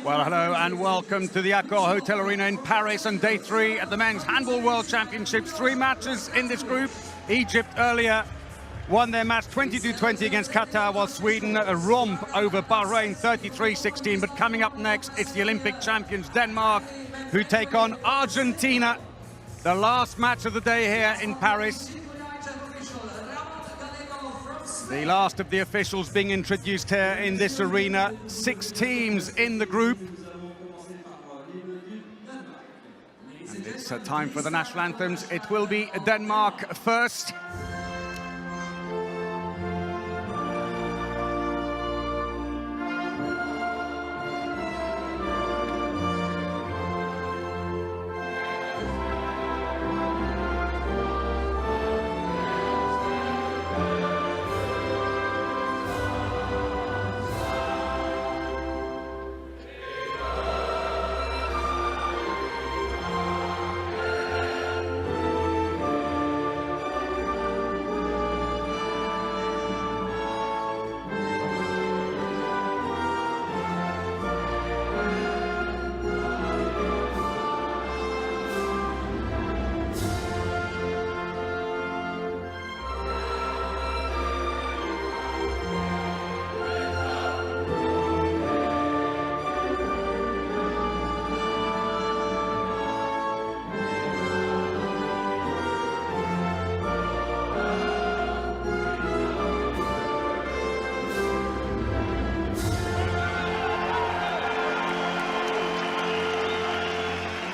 Well, hello and welcome to the Accor Hotel Arena in Paris on day 3 at the Men's Handball World Championships. 3 matches in this group. Egypt earlier won their match 22-20 against Qatar, while Sweden a romp over Bahrain 33-16. But coming up next, it's the Olympic champions Denmark, who take on Argentina. The last match of the day here in Paris. The last of the officials being introduced here in this arena. 6 teams in the group. And it's time for the national anthems. It will be Denmark first.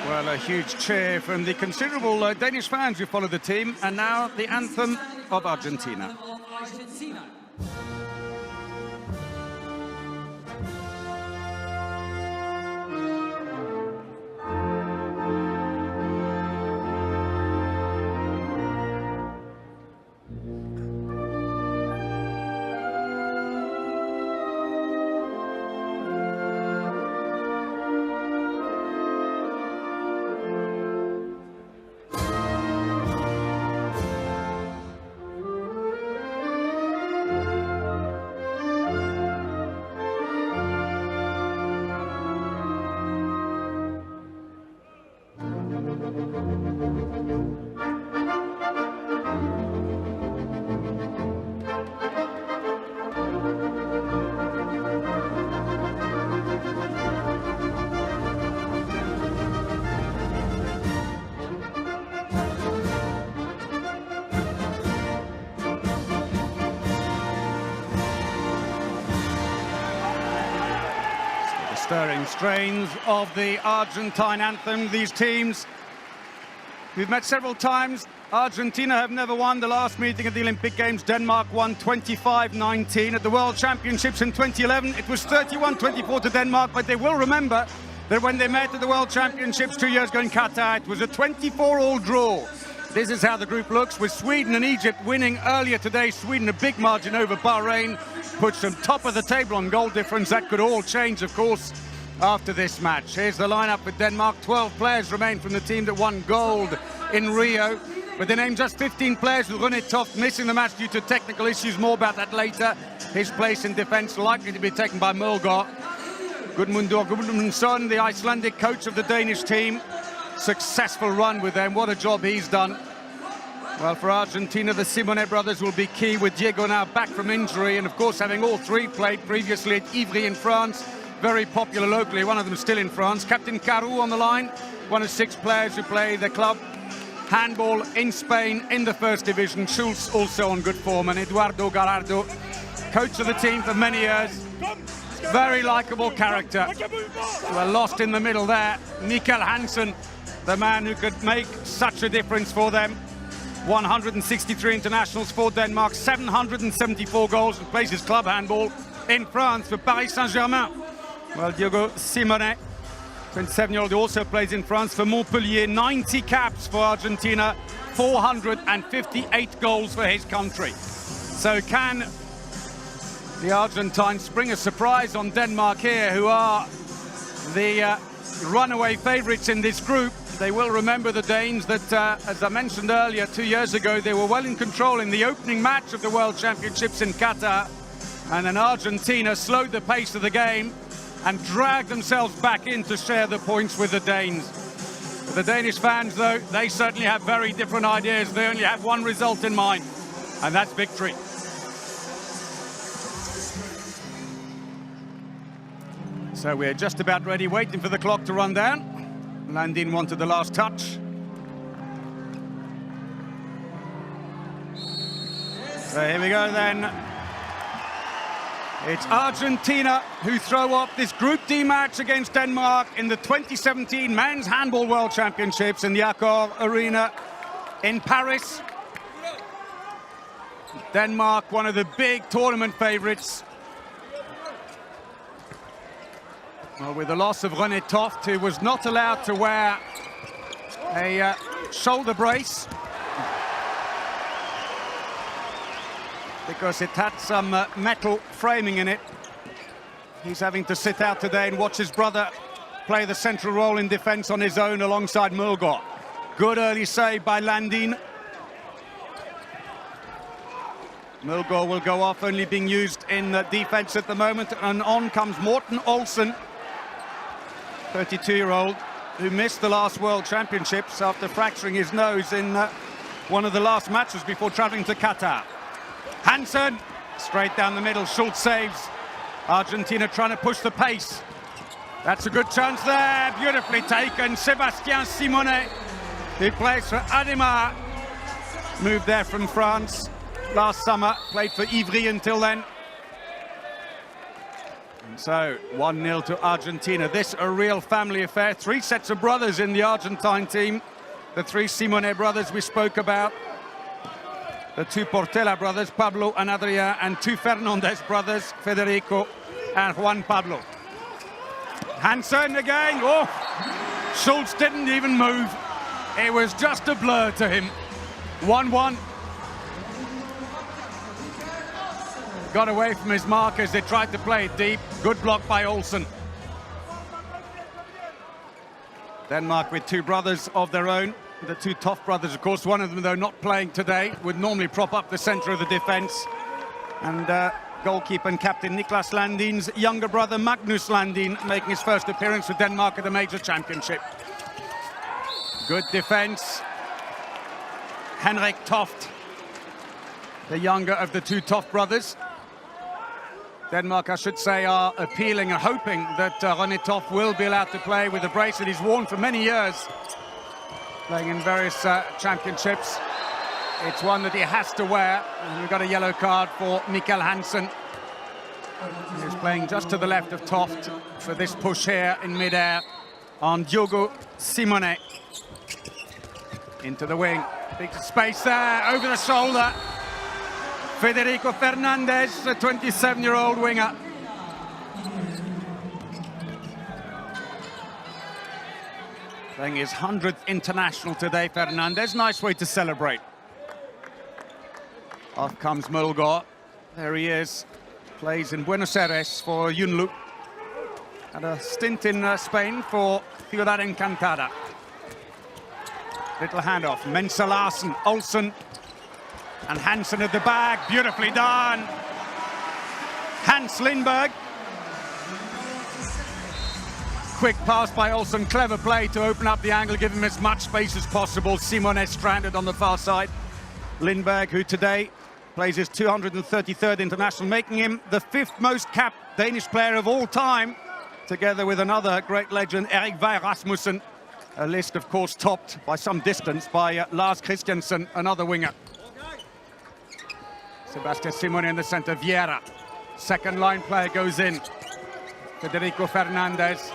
Well, a huge cheer from the considerable Danish fans who follow the team. And now the anthem of Argentina. Stirring strains of the Argentine anthem. These teams we've met several times. Argentina have never won. The last meeting at the Olympic Games, Denmark won 25-19. At the World Championships in 2011, it was 31-24 to Denmark, but they will remember that when they met at the World Championships 2 years ago in Qatar, it was a 24-all draw. This is how the group looks, with Sweden and Egypt winning earlier today. Sweden a big margin over Bahrain, puts them top of the table on goal difference. That could all change, of course, after this match. Here's the lineup with Denmark. 12 players remain from the team that won gold in Rio, but they named just 15 players, with Rune Toft missing the match due to technical issues. More about that later. His place in defence likely to be taken by Mulgaard. Gudmundur Gudmundsson, the Icelandic coach of the Danish team. Successful run with them. What a job he's done. Well, for Argentina, the Simone brothers will be key, with Diego now back from injury, and of course having all 3 played previously at Ivry in France. Very popular locally, one of them still in France. Captain Caru on the line, one of 6 players who play the club handball in Spain in the first division. Schultz also on good form, and Eduardo Gallardo, coach of the team for many years. Very likeable character. Well, lost in the middle there, Mikkel Hansen, the man who could make such a difference for them. 163 internationals for Denmark, 774 goals, and plays his club handball in France for Paris Saint-Germain. Well, Diego Simone, 27-year-old, who also plays in France for Montpellier. 90 caps for Argentina, 458 goals for his country. So can the Argentines spring a surprise on Denmark here, who are the runaway favourites in this group? They will remember, the Danes, that, as I mentioned earlier, 2 years ago, they were well in control in the opening match of the World Championships in Qatar. And then Argentina slowed the pace of the game and drag themselves back in to share the points with the Danes. The Danish fans, though, they certainly have very different ideas. They only have one result in mind, and that's victory. So we're just about ready, waiting for the clock to run down. Landin wanted the last touch. So here we go then. It's Argentina who throw off this Group D match against Denmark in the 2017 Men's Handball World Championships in the Accor Arena in Paris. Denmark, one of the big tournament favourites. Well, with the loss of René Toft, who was not allowed to wear a shoulder brace because it had some metal framing in it. He's having to sit out today and watch his brother play the central role in defence on his own alongside Mulgaard. Good early save by Landin. Mulgaard will go off, only being used in defence at the moment, and on comes Morten Olsen, 32-year-old, who missed the last World Championships after fracturing his nose in one of the last matches before travelling to Qatar. Hansen, straight down the middle, Schultz saves. Argentina trying to push the pace. That's a good chance there, beautifully taken. Sébastien Simonet, who plays for Ademar, moved there from France last summer, played for Ivry until then. And so 1-0 to Argentina. This a real family affair. 3 sets of brothers in the Argentine team. The 3 Simonet brothers we spoke about. The 2 Portela brothers, Pablo and Adrien, and 2 Fernandez brothers, Federico and Juan Pablo. Hansen again. Oh, Schultz didn't even move. It was just a blur to him. 1-1. Got away from his markers. They tried to play it deep. Good block by Olsen. Denmark with 2 brothers of their own. The 2 Toft brothers, of course, one of them, though, not playing today, would normally prop up the centre of the defence. And goalkeeper and captain Niklas Landin's younger brother, Magnus Landin, making his first appearance for Denmark at the major championship. Good defence. Henrik Toft, the younger of the 2 Toft brothers. Denmark, I should say, are appealing and hoping that René Toft will be allowed to play with a brace that he's worn for many years, playing in various championships. It's one that he has to wear, and we've got a yellow card for Mikkel Hansen, who's playing just to the left of Toft for this push here in mid-air on Diogo Simonet. Into the wing, big space there, over the shoulder. Federico Fernandez, the 27-year-old winger. Playing his 100th international today, Fernandez. Nice way to celebrate. Off comes Mulgaard. There he is. Plays in Buenos Aires for Yunlu. Had a stint in Spain for Ciudad Encantada. Little handoff. Mensa Larsen, Olsen, and Hansen at the back. Beautifully done. Hans Lindberg. Quick pass by Olsen, clever play to open up the angle, give him as much space as possible. Simonet stranded on the far side. Lindberg, who today plays his 233rd international, making him the 5th most capped Danish player of all time, together with another great legend, Erik Vej Rasmussen. A list, of course, topped by some distance by Lars Christiansen, another winger. Sébastien Simonet in the centre, Vieira. Second line player goes in. Federico Fernandez.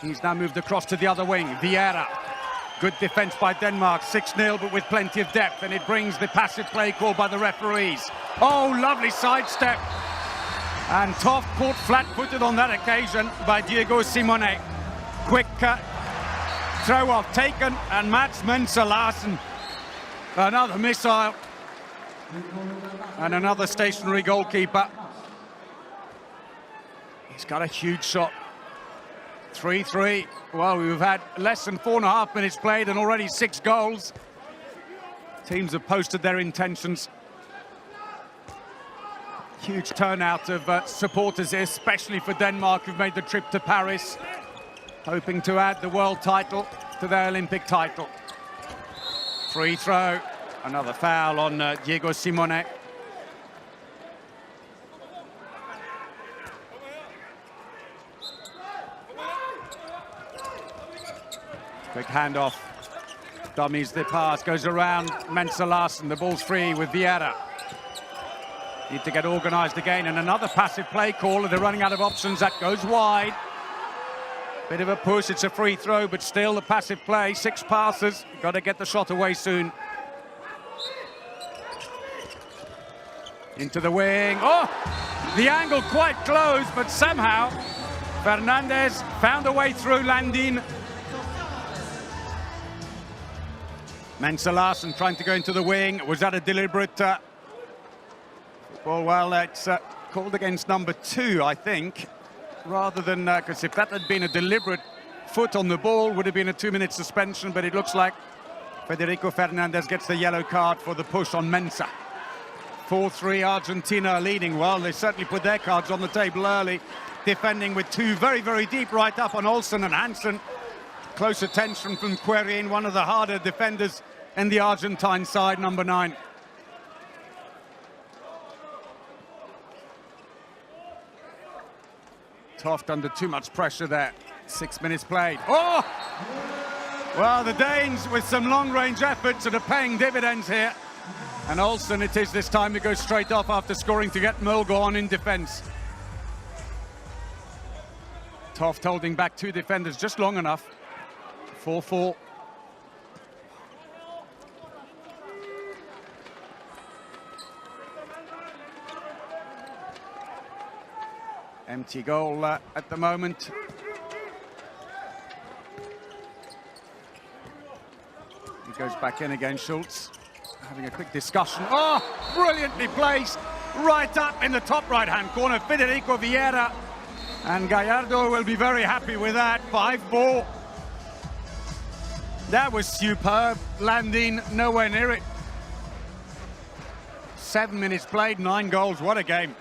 He's now moved across to the other wing. Vieira. Good defence by Denmark. 6-0, but with plenty of depth. And it brings the passive play called by the referees. Oh, lovely sidestep. And Toft caught flat-footed on that occasion by Diogo Simonet. Quick throw-off taken, and Mats Mensa Larsen. Another missile. And another stationary goalkeeper. He's got a huge shot. 3-3. Well, we've had less than 4.5 minutes played and already 6 goals. Teams have posted their intentions. Huge turnout of supporters here, especially for Denmark, who've made the trip to Paris, hoping to add the world title to their Olympic title. Free throw, another foul on Diego Simone. Quick handoff, dummies the pass, goes around Mensa Larsen, the ball's free with Vieira. Need to get organised again, and another passive play call. They're running out of options. That goes wide. Bit of a push. It's a free throw, but still the passive play. 6 passes. Got to get the shot away soon. Into the wing. Oh, the angle quite close, but somehow Fernandez found a way through Landin. Mensa Larsen trying to go into the wing. Was that a deliberate? Well, it's called against number 2, I think, rather than because if that had been a deliberate foot on the ball, would have been a 2-minute suspension. But it looks like Federico Fernandez gets the yellow card for the push on Mensa. 4-3, Argentina leading. Well, they certainly put their cards on the table early, defending with 2 very, very deep right up on Olsen and Hansen. Close attention from Querien, one of the harder defenders in the Argentine side, number 9. Toft under too much pressure there. 6 minutes played. Oh! Well, the Danes with some long-range efforts that are paying dividends here. And Olsen it is this time to go straight off after scoring to get Mulgo on in defence. Toft holding back 2 defenders just long enough. 4-4. Empty goal at the moment. He goes back in again, Schultz. Having a quick discussion. Oh, brilliantly placed. Right up in the top right-hand corner, Federico Vieira. And Gallardo will be very happy with that. 5-4. That was superb. Landin nowhere near it. 7 minutes played, 9 goals. What a game.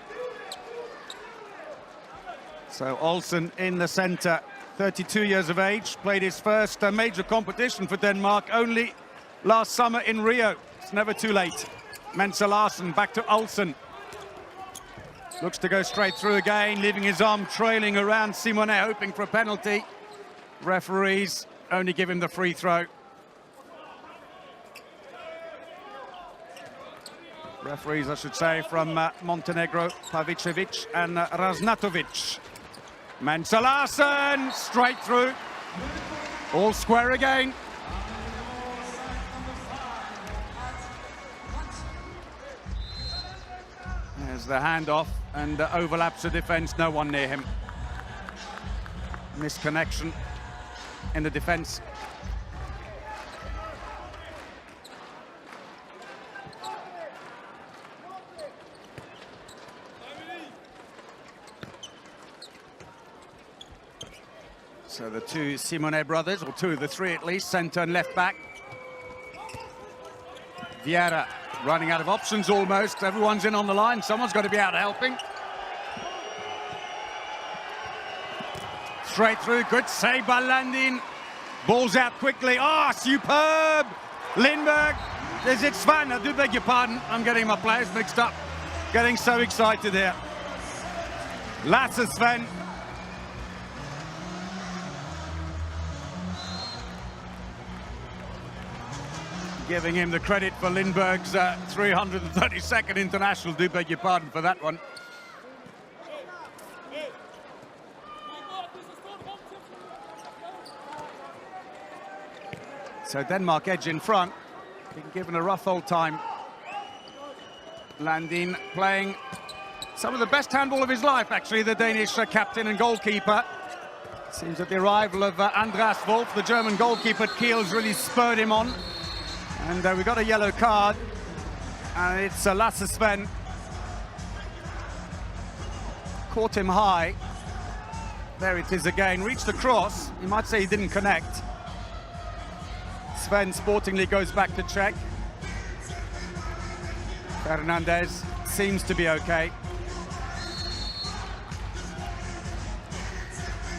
So Olsen in the centre, 32 years of age, played his first major competition for Denmark only last summer in Rio. It's never too late. Mensa Larsen back to Olsen. Looks to go straight through again, leaving his arm trailing around Simone, hoping for a penalty. Referees only give him the free throw. Referees, I should say, from Montenegro, Pavicevic and Raznatovic. Mensa Larsen, straight through. All square again. There's the handoff and overlaps the defence, no one near him. Misconnection in the defence. So the 2 Simone brothers, or 2 of the 3 at least, centre and left back. Vieira running out of options almost. Everyone's in on the line. Someone's got to be out helping. Straight through. Good save by Landin. Ball's out quickly. Oh, superb! Lindberg. Is it Sven? I do beg your pardon. I'm getting my players mixed up. Getting so excited here. Lasse Sven. Giving him the credit for Lindberg's 332nd international. Do beg your pardon for that one. So Denmark edge in front. Being given a rough old time. Landin playing some of the best handball of his life, actually, the Danish captain and goalkeeper. Seems that the arrival of Andreas Wolf, the German goalkeeper at Kiel, has really spurred him on. And we got a yellow card, and it's Lasse Sven. Caught him high. There it is again, reached the cross. You might say he didn't connect. Sven sportingly goes back to check. Fernandez seems to be okay.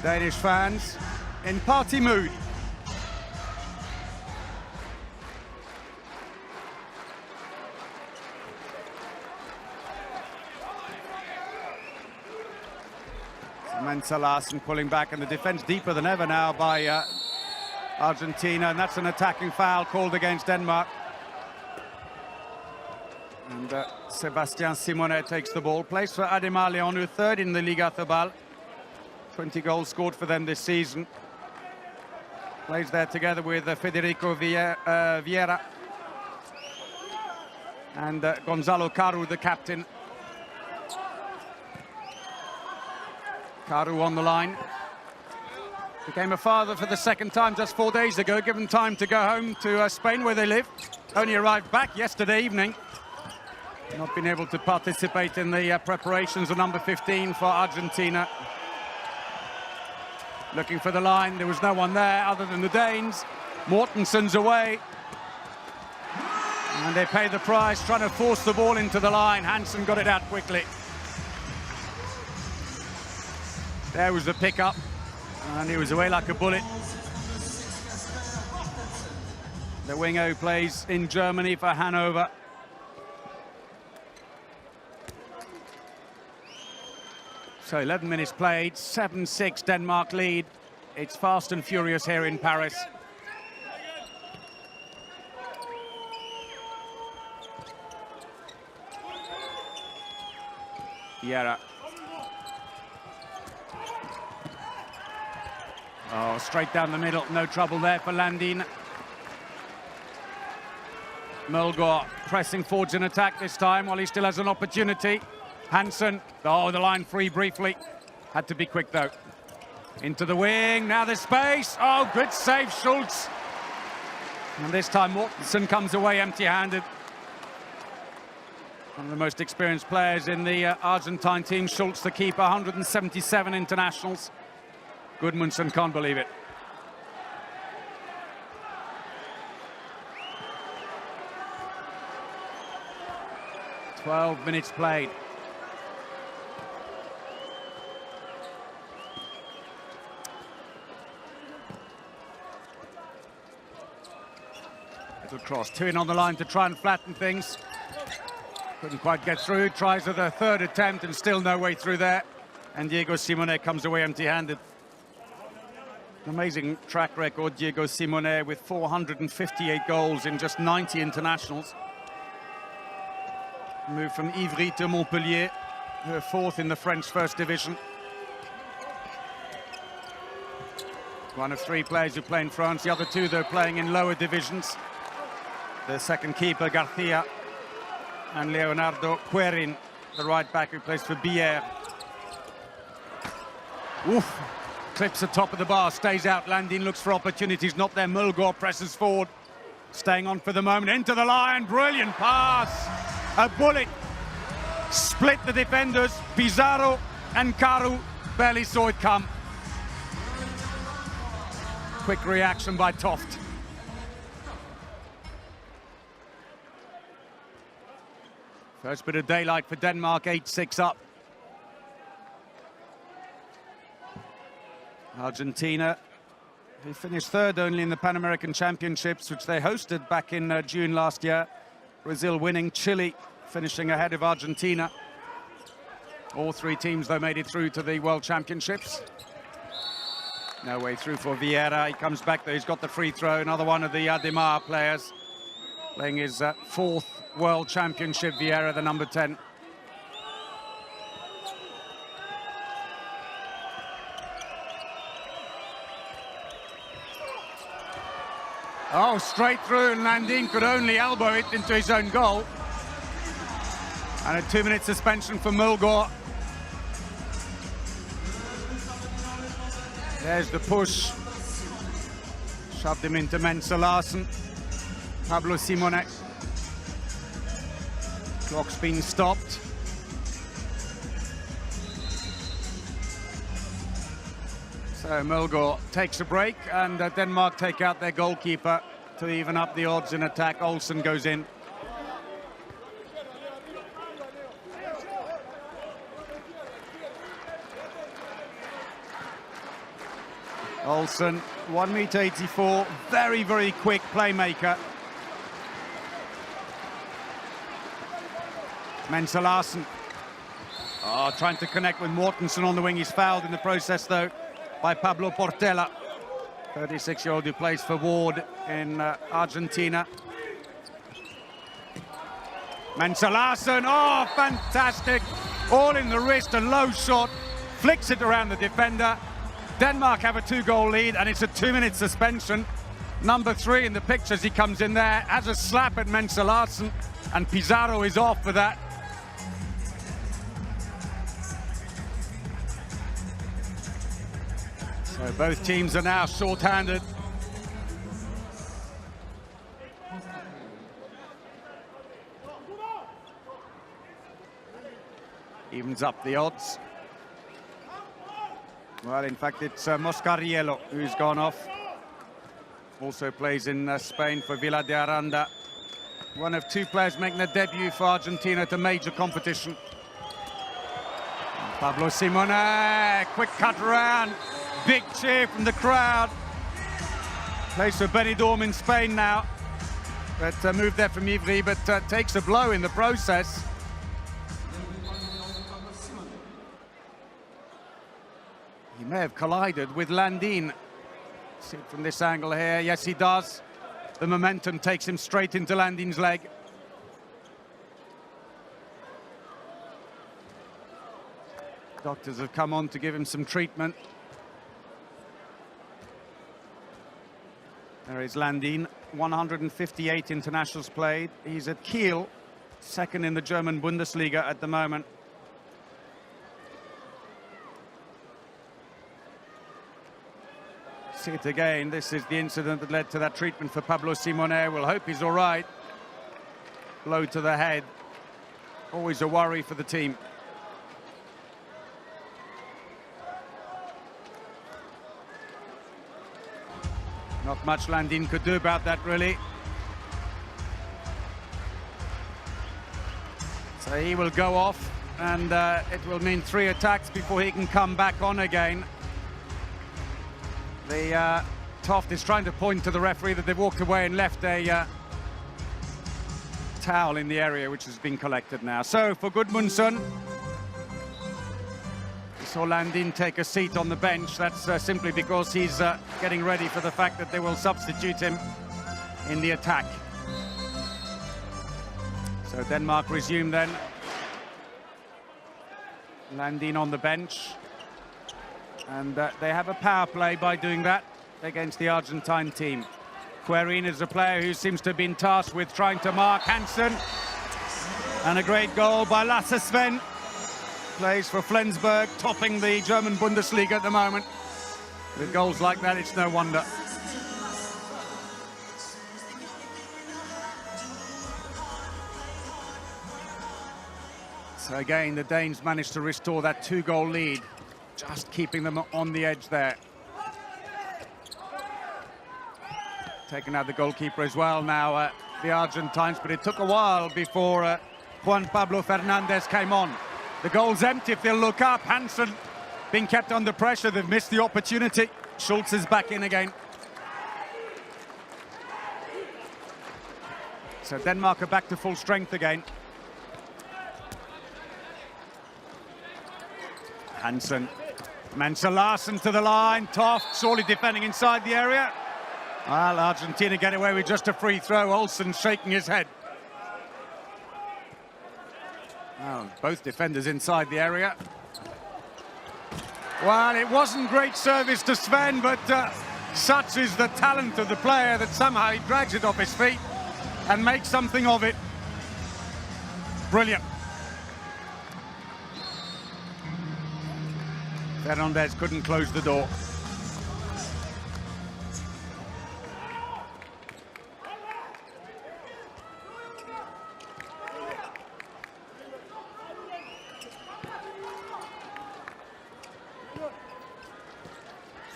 Danish fans in party mood. Mensa Larsen pulling back, and the defence deeper than ever now by Argentina, and that's an attacking foul called against Denmark. And Sébastien Simonet takes the ball. Plays for Ademar Leon, third in the Liga Thobal. 20 goals scored for them this season. Plays there together with Federico Vieira. And Gonzalo Caru, the captain. Caru on the line. Became a father for the second time just 4 days ago, given time to go home to Spain, where they live. Only arrived back yesterday evening. Not been able to participate in the preparations of number 15 for Argentina. Looking for the line, there was no one there other than the Danes. Mortensen's away. And they pay the price, trying to force the ball into the line. Hansen got it out quickly. There was the pickup, and he was away like a bullet. The winger who plays in Germany for Hanover. So 11 minutes played, 7-6 Denmark lead. It's fast and furious here in Paris. Vieira. Oh, straight down the middle, no trouble there for Landin. Mulgaard pressing forwards in attack this time while he still has an opportunity. Hansen, oh, the line free briefly. Had to be quick though. Into the wing, now there's space. Oh, good save, Schultz. And this time Mortensen comes away empty-handed. One of the most experienced players in the Argentine team, Schultz, the keeper, 177 internationals. Gudmundsson can't believe it. "12 minutes played. Little cross, two in on the line to try and flatten things. Couldn't quite get through, tries at the third attempt and still no way through there. And Diego Simonet comes away empty-handed. Amazing track record, Diego Simonet, with 458 goals in just 90 internationals. Moved from Ivry to Montpellier, who are fourth in the French First Division. One of three players who play in France, the other two they're playing in lower divisions. The second keeper, Garcia, and Leonardo Querin, the right back who plays for Bière. Oof. Clips the top of the bar, stays out. Landin looks for opportunities, not there. Mulgaard presses forward, staying on for the moment. Into the line, brilliant pass. A bullet. Split the defenders. Pizarro and Caru barely saw it come. Quick reaction by Toft. First bit of daylight for Denmark, 8-6 up. Argentina, who finished third only in the Pan American Championships, which they hosted back in June last year. Brazil winning, Chile finishing ahead of Argentina. All three teams, though, made it through to the World Championships. No way through for Vieira. He comes back there, he's got the free throw. Another one of the Ademar players, playing his fourth World Championship, Vieira, the number 10. Oh, straight through, and Landin could only elbow it into his own goal. And a 2-minute suspension for Mulgaard. There's the push. Shoved him into Mensa Larsen. Pablo Simonet. Clock's been stopped. So Mulgaard takes a break, and Denmark take out their goalkeeper to even up the odds in attack. Olsen goes in. Olsen, 1 meter 84, very, very quick playmaker. Mensa Larsen. Oh, trying to connect with Mortensen on the wing. He's fouled in the process, though, by Pablo Portela, 36-year-old who plays for Ward in Argentina. Mensa Larsen, oh, fantastic. All in the wrist, a low shot, flicks it around the defender. Denmark have a 2-goal lead, and it's a 2-minute suspension. Number 3 in the picture as he comes in there, has a slap at Mensa Larsen, and Pizarro is off for that. So both teams are now short-handed. Evens up the odds. Well, in fact, it's Moscariello who's gone off. Also plays in Spain for Villa de Aranda. One of 2 players making a debut for Argentina at a major competition. Pablo Simone, quick cut around. Big cheer from the crowd. Plays for Benidorm in Spain now. But moved there from Ivry, but takes a blow in the process. He may have collided with Landin. See it from this angle here. Yes, he does. The momentum takes him straight into Landin's leg. Doctors have come on to give him some treatment. There is Landin, 158 internationals played. He's at Kiel, 2nd in the German Bundesliga at the moment. See it again. This is the incident that led to that treatment for Pablo Simone. We'll hope he's all right. Blow to the head. Always a worry for the team. Not much Landin could do about that, really. So he will go off, and it will mean 3 attacks before he can come back on again. The Toft is trying to point to the referee that they've walked away and left a towel in the area, which has been collected now. So for Gudmundsson, we saw Landin take a seat on the bench. That's simply because he's getting ready for the fact that they will substitute him in the attack. So Denmark resume then. Landin on the bench. And they have a power play by doing that against the Argentine team. Querin is a player who seems to have been tasked with trying to mark Hansen. And a great goal by Lasse Sven. Plays for Flensburg, topping the German Bundesliga at the moment. With goals like that, it's no wonder. So again, the Danes managed to restore that 2-goal lead. Just keeping them on the edge there. Taking out the goalkeeper as well now, the Argentines, but it took a while before Juan Pablo Fernandez came on. The goal's empty if they'll look up. Hansen being kept under pressure. They've missed the opportunity. Schultz is back in again. So Denmark are back to full strength again. Hansen. Mensa Larsen to the line. Toft surely defending inside the area. Well, Argentina get away with just a free throw. Olsen shaking his head. Well, both defenders inside the area. Well, it wasn't great service to Sven, but such is the talent of the player that somehow he drags it off his feet and makes something of it. Brilliant. Fernandez couldn't close the door.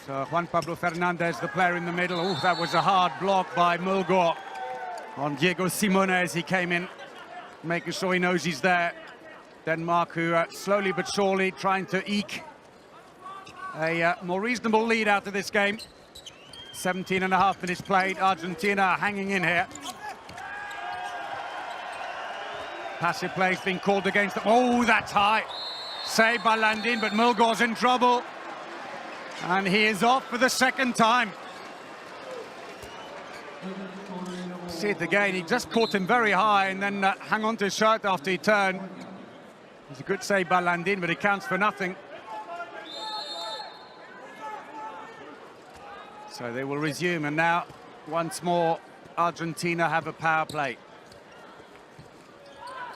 So Juan Pablo Fernandez, the player in the middle. Oh, that was a hard block by Mulgore on Diego Simone as he came in, making sure he knows he's there. Denmark, who slowly but surely trying to eke A more reasonable lead out of this game. 17.5 minutes played. Argentina hanging in here. Passive play's been called against them. Oh, that's high. Saved by Landin, but Mulgaw's in trouble. And he is off for the second time. See it again, he just caught him very high and then hung on to his shirt after he turned. It's a good save by Landin, but it counts for nothing. So they will resume, and now, once more, Argentina have a power play.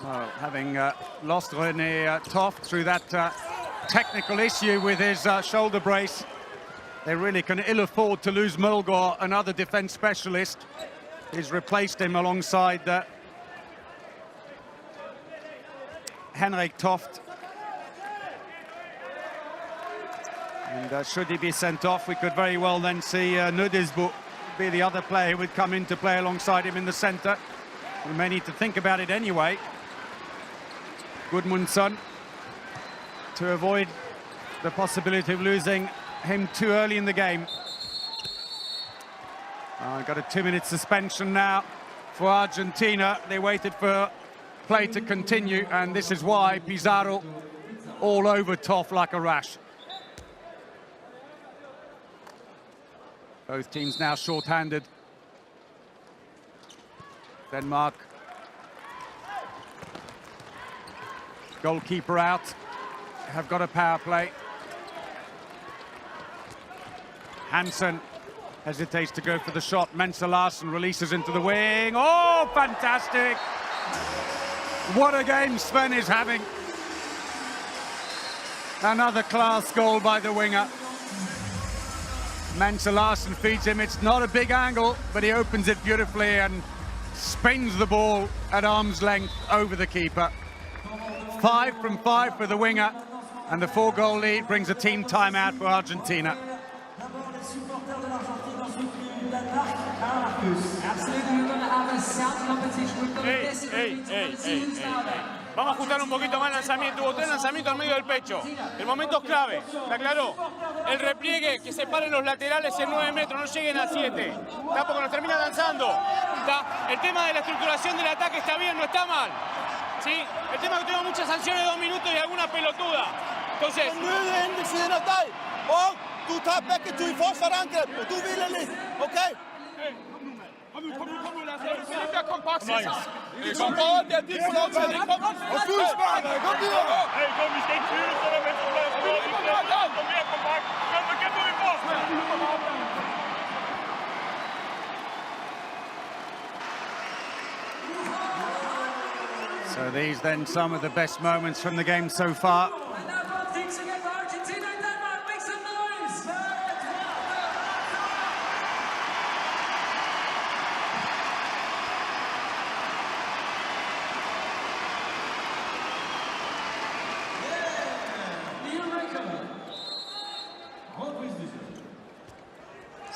Well, having lost René Toft through that technical issue with his shoulder brace, they really can ill afford to lose Mulgaw, another defence specialist. He's replaced him alongside Henrik Toft. And should he be sent off, we could very well then see Nudisbu be the other player who would come in to play alongside him in the centre. We may need to think about it anyway. Gudmundsson, to avoid the possibility of losing him too early in the game. Got a 2-minute suspension now for Argentina. They waited for play to continue, and this is why Pizarro all over Toff like a rash. Both teams now short-handed. Denmark. Goalkeeper out. Have got a power play. Hansen hesitates to go for the shot. Mensa Larsen releases into the wing. Oh, fantastic! What a game Sven is having. Another class goal by the winger. Mensa Larsen feeds him. It's not a big angle, but he opens it beautifully and spins the ball at arm's length over the keeper. 5 from 5 for the winger, and the 4-goal lead brings a team timeout for Argentina. Vamos a ajustar un poquito más el lanzamiento. Hubo 3 lanzamientos al medio del pecho. El momento es clave, ¿está claro? El repliegue, que separen los laterales en 9 metros, no lleguen a 7. ¿Está? Porque nos termina lanzando. ¿Está? El tema de la estructuración del ataque está bien, no está mal. ¿Sí? El tema es que tengo muchas sanciones de 2 minutos y alguna pelotuda. Entonces... Du tager begge to i forsvarsangreb, og du vil lidt, okay? Kom nu, lad os lidt mere kompakt. Vi kommer over der, de får lov til at komme. Og du sparker, kom videre! Hey, kom, vi skal ikke fylde sådan der, mens vi kommer mere kompakt. Kom, så kæmper vi for! So these then some of the best moments from the game so far.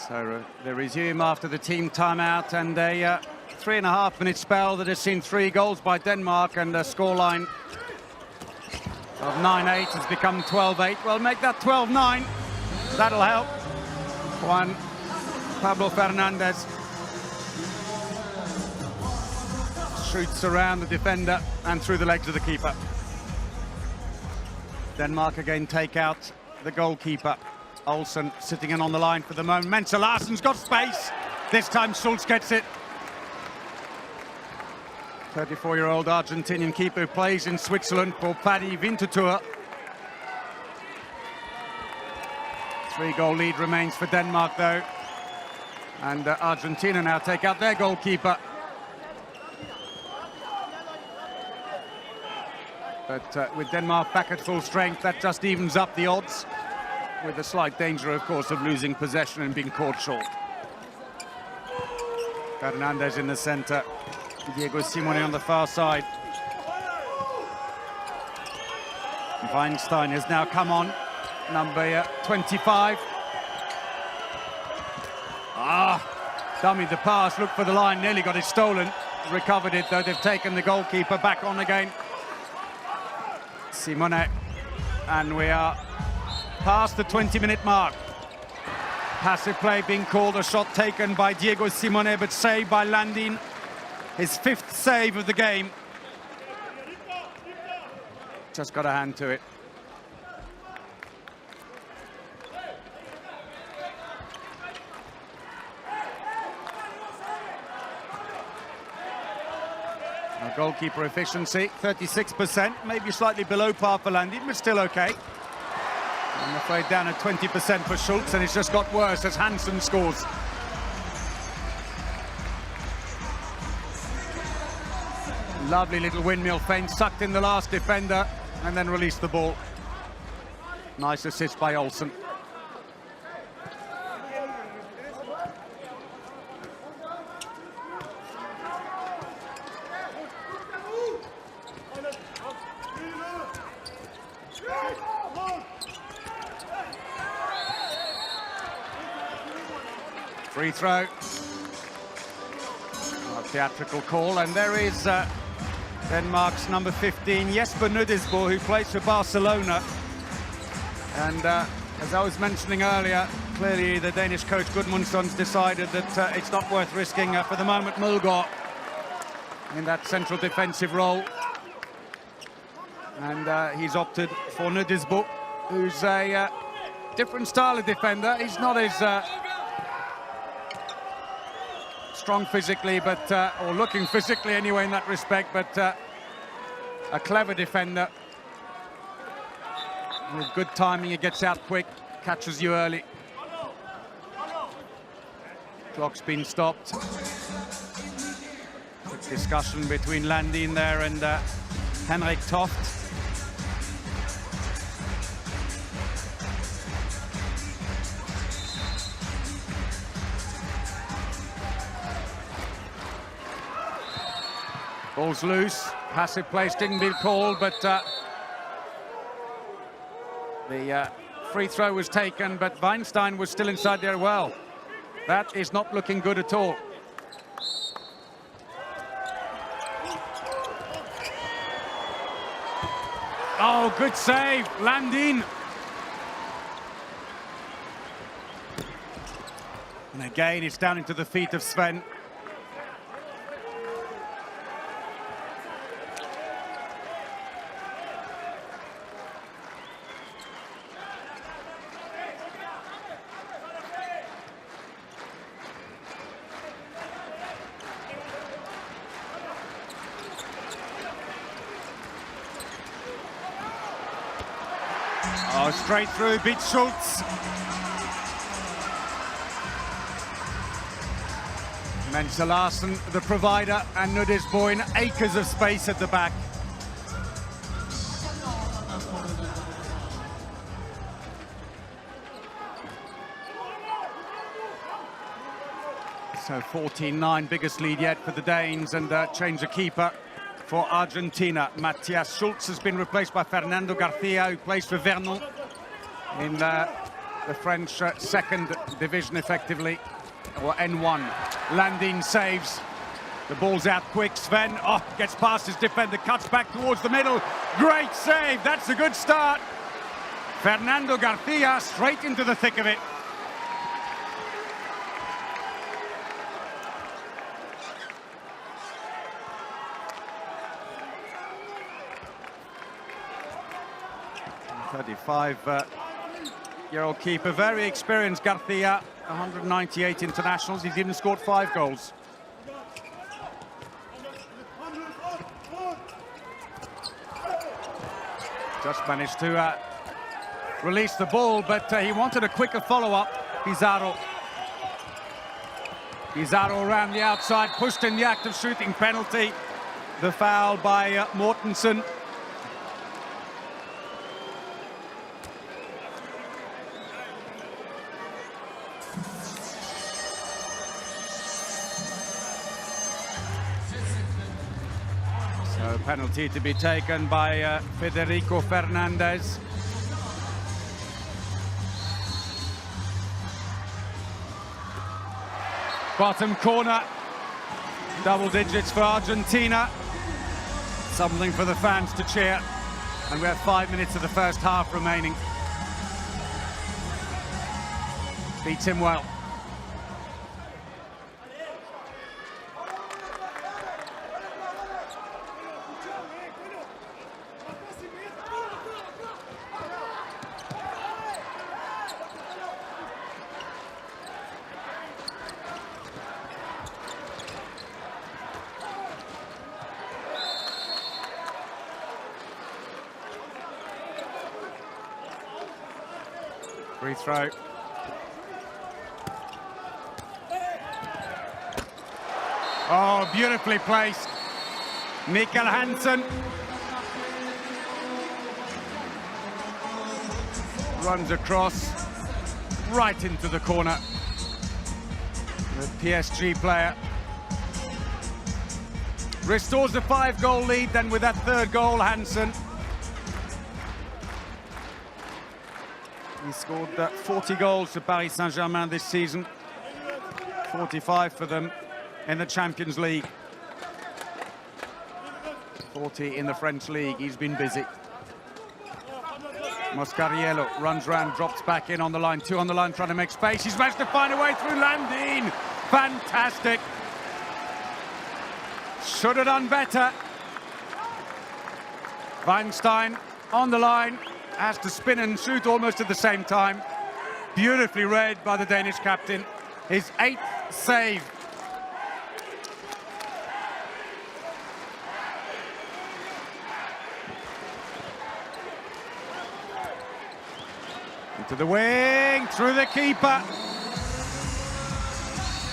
So they resume after the team timeout, and a 3.5-minute spell that has seen 3 goals by Denmark, and a scoreline of 9-8 has become 12-8. Well, make that 12-9. That'll help. Juan Pablo Fernandez shoots around the defender and through the legs of the keeper. Denmark again take out the goalkeeper. Olsen sitting in on the line for the moment. Mensa Larsen's got space. This time Schultz gets it. 34-year-old Argentinian keeper who plays in Switzerland for Paddy Winterthur. 3-goal lead remains for Denmark though. And Argentina now take out their goalkeeper. But with Denmark back at full strength, that just evens up the odds, with a slight danger, of course, of losing possession and being caught short. Fernandez in the centre, Diego Simone on the far side. Weinstein has now come on, number 25. Dummied the pass, looked for the line, nearly got it stolen. Recovered it, though. They've taken the goalkeeper back on again. Simone, and we are past the 20-minute mark. Passive play being called, a shot taken by Diego Simone, but saved by Landin. His 5th save of the game. Just got a hand to it. Goalkeeper efficiency, 36%, maybe slightly below par for Landin, but still okay. I'm afraid down at 20% for Schultz, and it's just got worse as Hansen scores. Lovely little windmill feint, sucked in the last defender, and then released the ball. Nice assist by Olsen. Free throw. A theatrical call, and there is Denmark's number 15, Jesper Nudisbo, who plays for Barcelona. And as I was mentioning earlier, clearly the Danish coach Gudmundsson's decided that it's not worth risking for the moment Mulgaard in that central defensive role. And he's opted for Nudisbo, who's a different style of defender. He's not as strong physically, but or looking physically anyway in that respect, but a clever defender. With good timing, he gets out quick, catches you early. Clock's been stopped. Quick discussion between Landin there and Henrik Toft. Ball's loose, passive place didn't be called, but the free throw was taken, but Weinstein was still inside there. Well, that is not looking good at all. Oh, good save, Landin. And again, it's down into the feet of Sven. Oh, straight through, beats Schultz. Mensa Larsen, the provider, and Nudisbo in acres of space at the back. So 14-9, biggest lead yet for the Danes, and change the keeper for Argentina. Matthias Schultz has been replaced by Fernando Garcia, who plays for Vernon in the French second division, effectively, or N1. Landin saves. The ball's out quick. Sven gets past his defender, cuts back towards the middle. Great save. That's a good start. Fernando Garcia straight into the thick of it. Year-old keeper, very experienced Garcia, 198 internationals. He's even scored 5 goals. Just managed to release the ball, but he wanted a quicker follow-up. Pizarro around the outside, pushed in the act of shooting, penalty. The foul by Mortensen. So penalty to be taken by Federico Fernandez. Bottom corner, double digits for Argentina. Something for the fans to cheer. And we have 5 minutes of the first half remaining. beats him well. Free throw. Oh, beautifully placed. Mikkel Hansen. Runs across, right into the corner. The PSG player restores a 5-goal lead then with that third goal, Hansen. He scored 40 goals for Paris Saint-Germain this season, 45 for them in the Champions League, 40 in the French League. He's been busy. Moscariello runs round, drops back in on the line, 2 on the line, trying to make space. He's managed to find a way through Landin. Fantastic. Should have done better. Weinstein on the line, has to spin and shoot almost at the same time. Beautifully read by the Danish captain. His 8th save. Into the wing, through the keeper.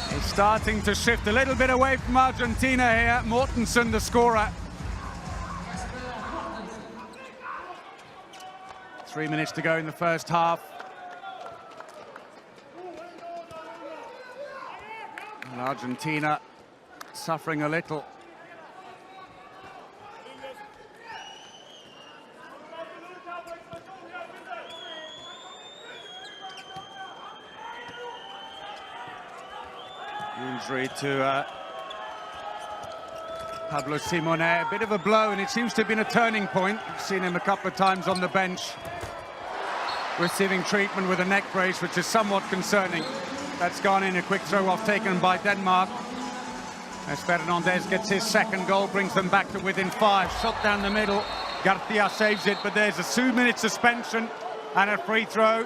It's starting to shift a little bit away from Argentina here. Mortensen, the scorer. 3 minutes to go in the first half. And Argentina suffering a little. Injury to Pablo Simonet, a bit of a blow, and it seems to have been a turning point. We've seen him a couple of times on the bench, receiving treatment with a neck brace, which is somewhat concerning. That's gone in, a quick throw-off taken by Denmark. As Fernandez gets his second goal, brings them back to within 5. Shot down the middle, Garcia saves it, but there's a 2-minute suspension and a free throw.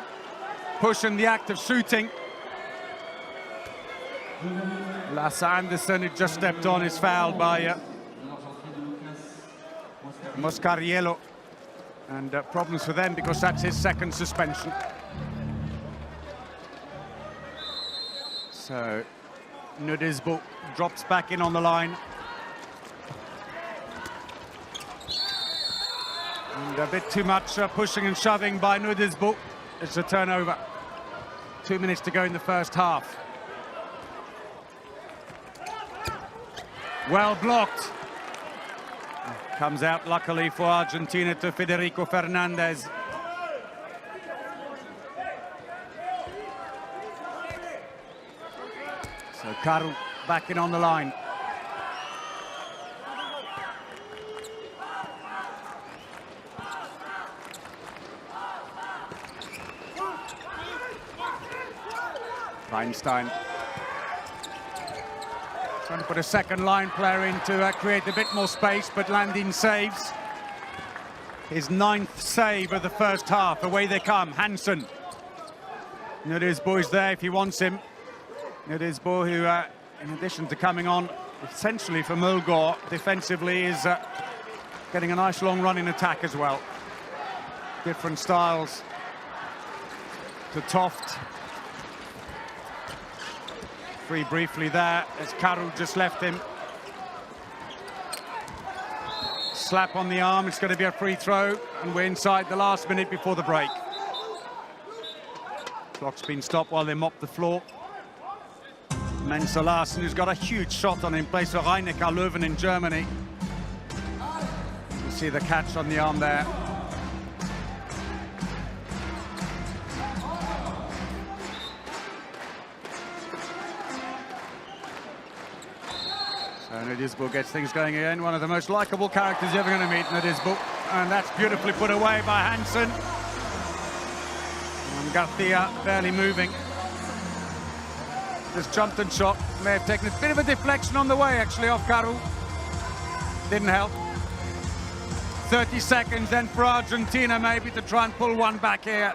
Push in the act of shooting. Lasse Andersson, who just stepped on, is fouled by Moscariello. And problems for them because that's his second suspension. So Nudisbo drops back in on the line. And a bit too much pushing and shoving by Nudisbo. It's a turnover. 2 minutes to go in the first half. Well blocked. Comes out luckily for Argentina to Federico Fernandez. So Karu back in on the line. Weinstein trying to put a second line player in to create a bit more space, but Landin saves. His 9th save of the first half. Away they come. Hansen. Nudisbo is there if he wants him. Nudisbo, who, in addition to coming on essentially for Mulgaard defensively, is getting a nice long run in attack as well. Different styles to Toft. Free briefly there as Karu just left him. Slap on the arm, it's going to be a free throw, and we're inside the last minute before the break. Clock's been stopped while they mop the floor. Mensa Larsen, who's got a huge shot on him, plays for Rhein-Neckar Löwen in Germany. You see the catch on the arm there. Nudisbo gets things going again. One of the most likable characters you're ever going to meet, Nudisbo. And that's beautifully put away by Hansen. And Garcia barely moving. Just jumped and shot. May have taken a bit of a deflection on the way, actually, off Karu. Didn't help. 30 seconds then for Argentina, maybe, to try and pull one back here.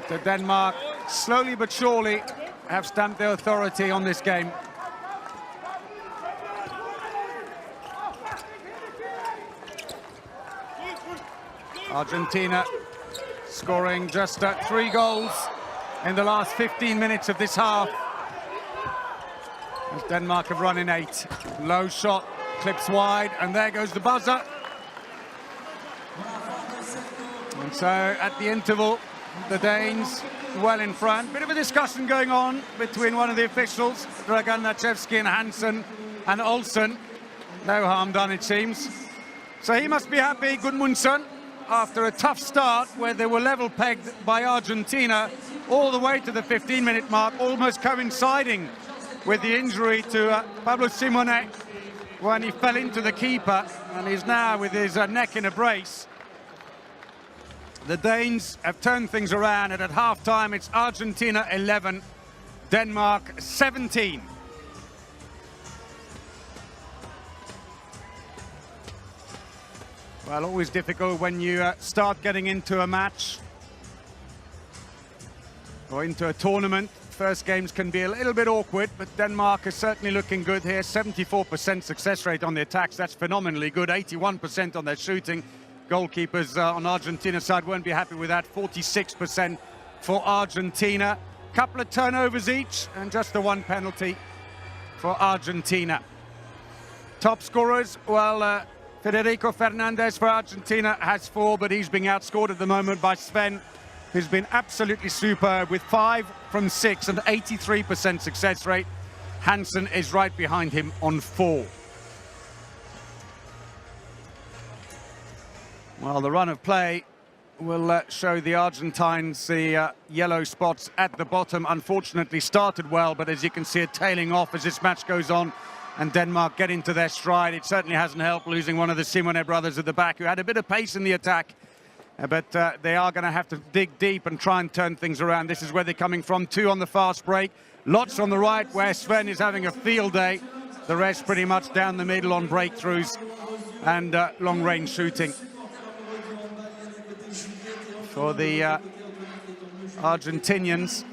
But Denmark, slowly but surely, have stamped their authority on this game. Argentina scoring just 3 goals in the last 15 minutes of this half. As Denmark have run in 8. Low shot, clips wide, and there goes the buzzer. And so at the interval, the Danes well in front. Bit of a discussion going on between one of the officials, Dragan Nachevsky, and Hansen and Olsen. No harm done, it seems. So he must be happy, Gudmundsson, after a tough start where they were level pegged by Argentina all the way to the 15-minute mark, almost coinciding with the injury to Pablo Simone when he fell into the keeper, and he's now with his neck in a brace. The Danes have turned things around, and at half-time it's Argentina 11, Denmark 17. Well, always difficult when you start getting into a match or into a tournament. First games can be a little bit awkward, but Denmark is certainly looking good here. 74% success rate on the attacks. That's phenomenally good. 81% on their shooting. Goalkeepers on Argentina's side won't be happy with that. 46% for Argentina. Couple of turnovers each, and just the 1 penalty for Argentina. Top scorers, well, Federico Fernandez for Argentina has 4, but he's being outscored at the moment by Sven, who's been absolutely superb with 5 from 6 and 83% success rate. Hansen is right behind him on 4. Well, the run of play will show the Argentines the yellow spots at the bottom. Unfortunately started well, but as you can see it tailing off as this match goes on and Denmark get into their stride. It certainly hasn't helped losing one of the Simone brothers at the back, who had a bit of pace in the attack. But they are going to have to dig deep and try and turn things around. This is where they're coming from. 2 on the fast break. Lots on the right, where Sven is having a field day. The rest pretty much down the middle on breakthroughs and long-range shooting. For the Argentinians,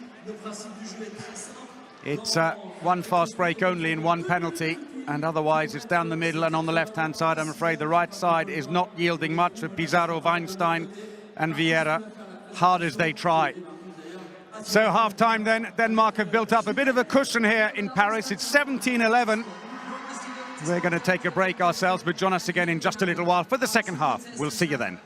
it's 1 fast break only and 1 penalty, and otherwise it's down the middle and on the left-hand side. I'm afraid the right side is not yielding much for Pizarro, Weinstein and Vieira, hard as they try. So half-time then, Denmark have built up a bit of a cushion here in Paris. It's 17-11. We're going to take a break ourselves, but join us again in just a little while for the second half. We'll see you then.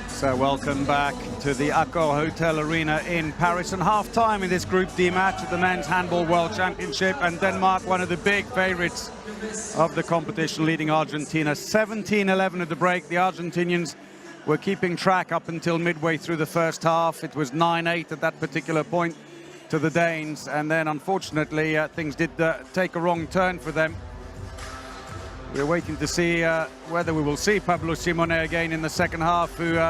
So welcome back to the Accor Hotel Arena in Paris, and half-time in this Group D match of the Men's Handball World Championship, and Denmark, one of the big favourites of the competition, leading Argentina 17-11 at the break. The Argentinians were keeping track up until midway through the first half. It was 9-8 at that particular point to the Danes, and then unfortunately things did take a wrong turn for them. We're waiting to see whether we will see Pablo Simonet again in the second half, who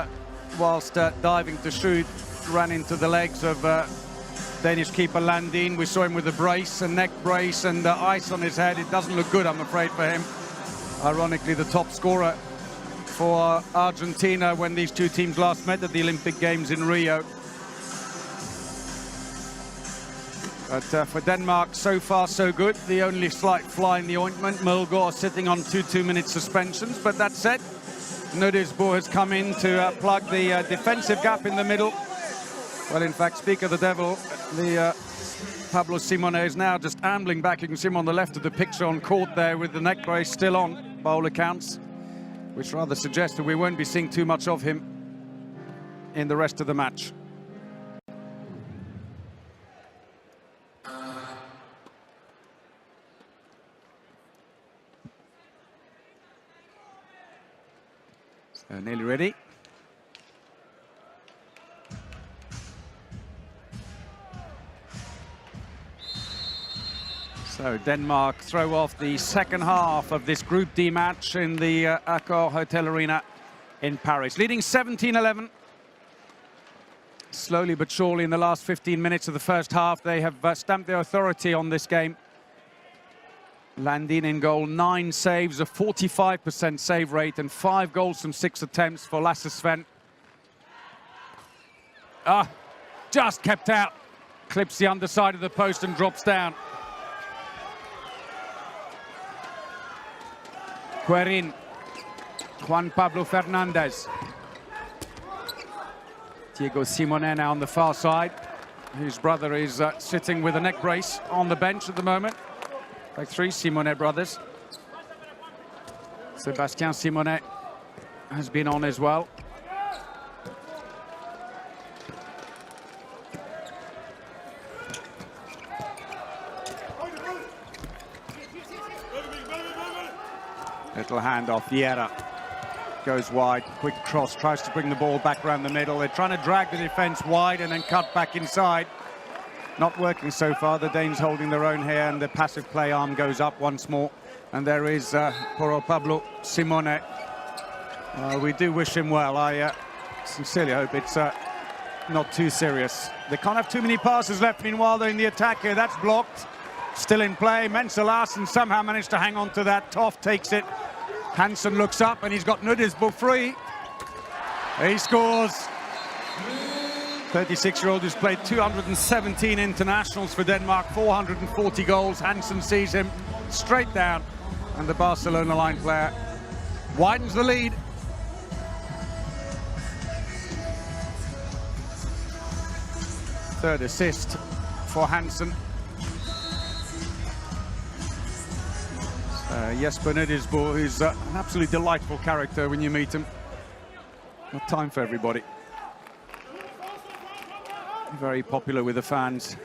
whilst diving to shoot, ran into the legs of Danish keeper Landin. We saw him with a brace, a neck brace, and ice on his head. It doesn't look good, I'm afraid, for him. Ironically, the top scorer for Argentina when these two teams last met at the Olympic Games in Rio. But for Denmark, so far so good. The only slight fly in the ointment, Mulgaard sitting on 2 2-minute suspensions. But that said, Nudisbo has come in to plug the defensive gap in the middle. Well, in fact, speak of the devil, the Pablo Simonet is now just ambling back. You can see him on the left of the picture on court there with the neck brace still on, by all accounts, which rather suggests that we won't be seeing too much of him in the rest of the match. So nearly ready. So Denmark throw off the second half of this Group D match in the Accor Hotel Arena in Paris, leading 17-11. Slowly but surely in the last 15 minutes of the first half, they have stamped their authority on this game. Landin in goal, 9 saves, a 45% save rate, and 5 goals from 6 attempts for Lasse Sven. Just kept out. Clips the underside of the post and drops down. Querin, Juan Pablo Fernandez. Diego Simonet now on the far side, whose brother is sitting with a neck brace on the bench at the moment. Like 3 Simonet brothers. Sébastien Simonet has been on as well. Little handoff, Vieira goes wide, quick cross, tries to bring the ball back around the middle. They're trying to drag the defense wide and then cut back inside. Not working so far. The Danes holding their own here, and the passive play arm goes up once more. And there is poor Pablo Simonet. We do wish him well. I sincerely hope it's not too serious. They can't have too many passes left. Meanwhile, they're in the attack here. That's blocked. Still in play. Mensah Larsen somehow managed to hang on to that. Toft takes it. Hansen looks up, and he's got Nudisbo free. He scores. 36-year-old who's played 217 internationals for Denmark, 440 goals. Hansen sees him straight down, and the Barcelona line player widens the lead. Third assist for Hansen. Jesper Nudisbo, who's an absolutely delightful character when you meet him. Not time for everybody. Very popular with the fans.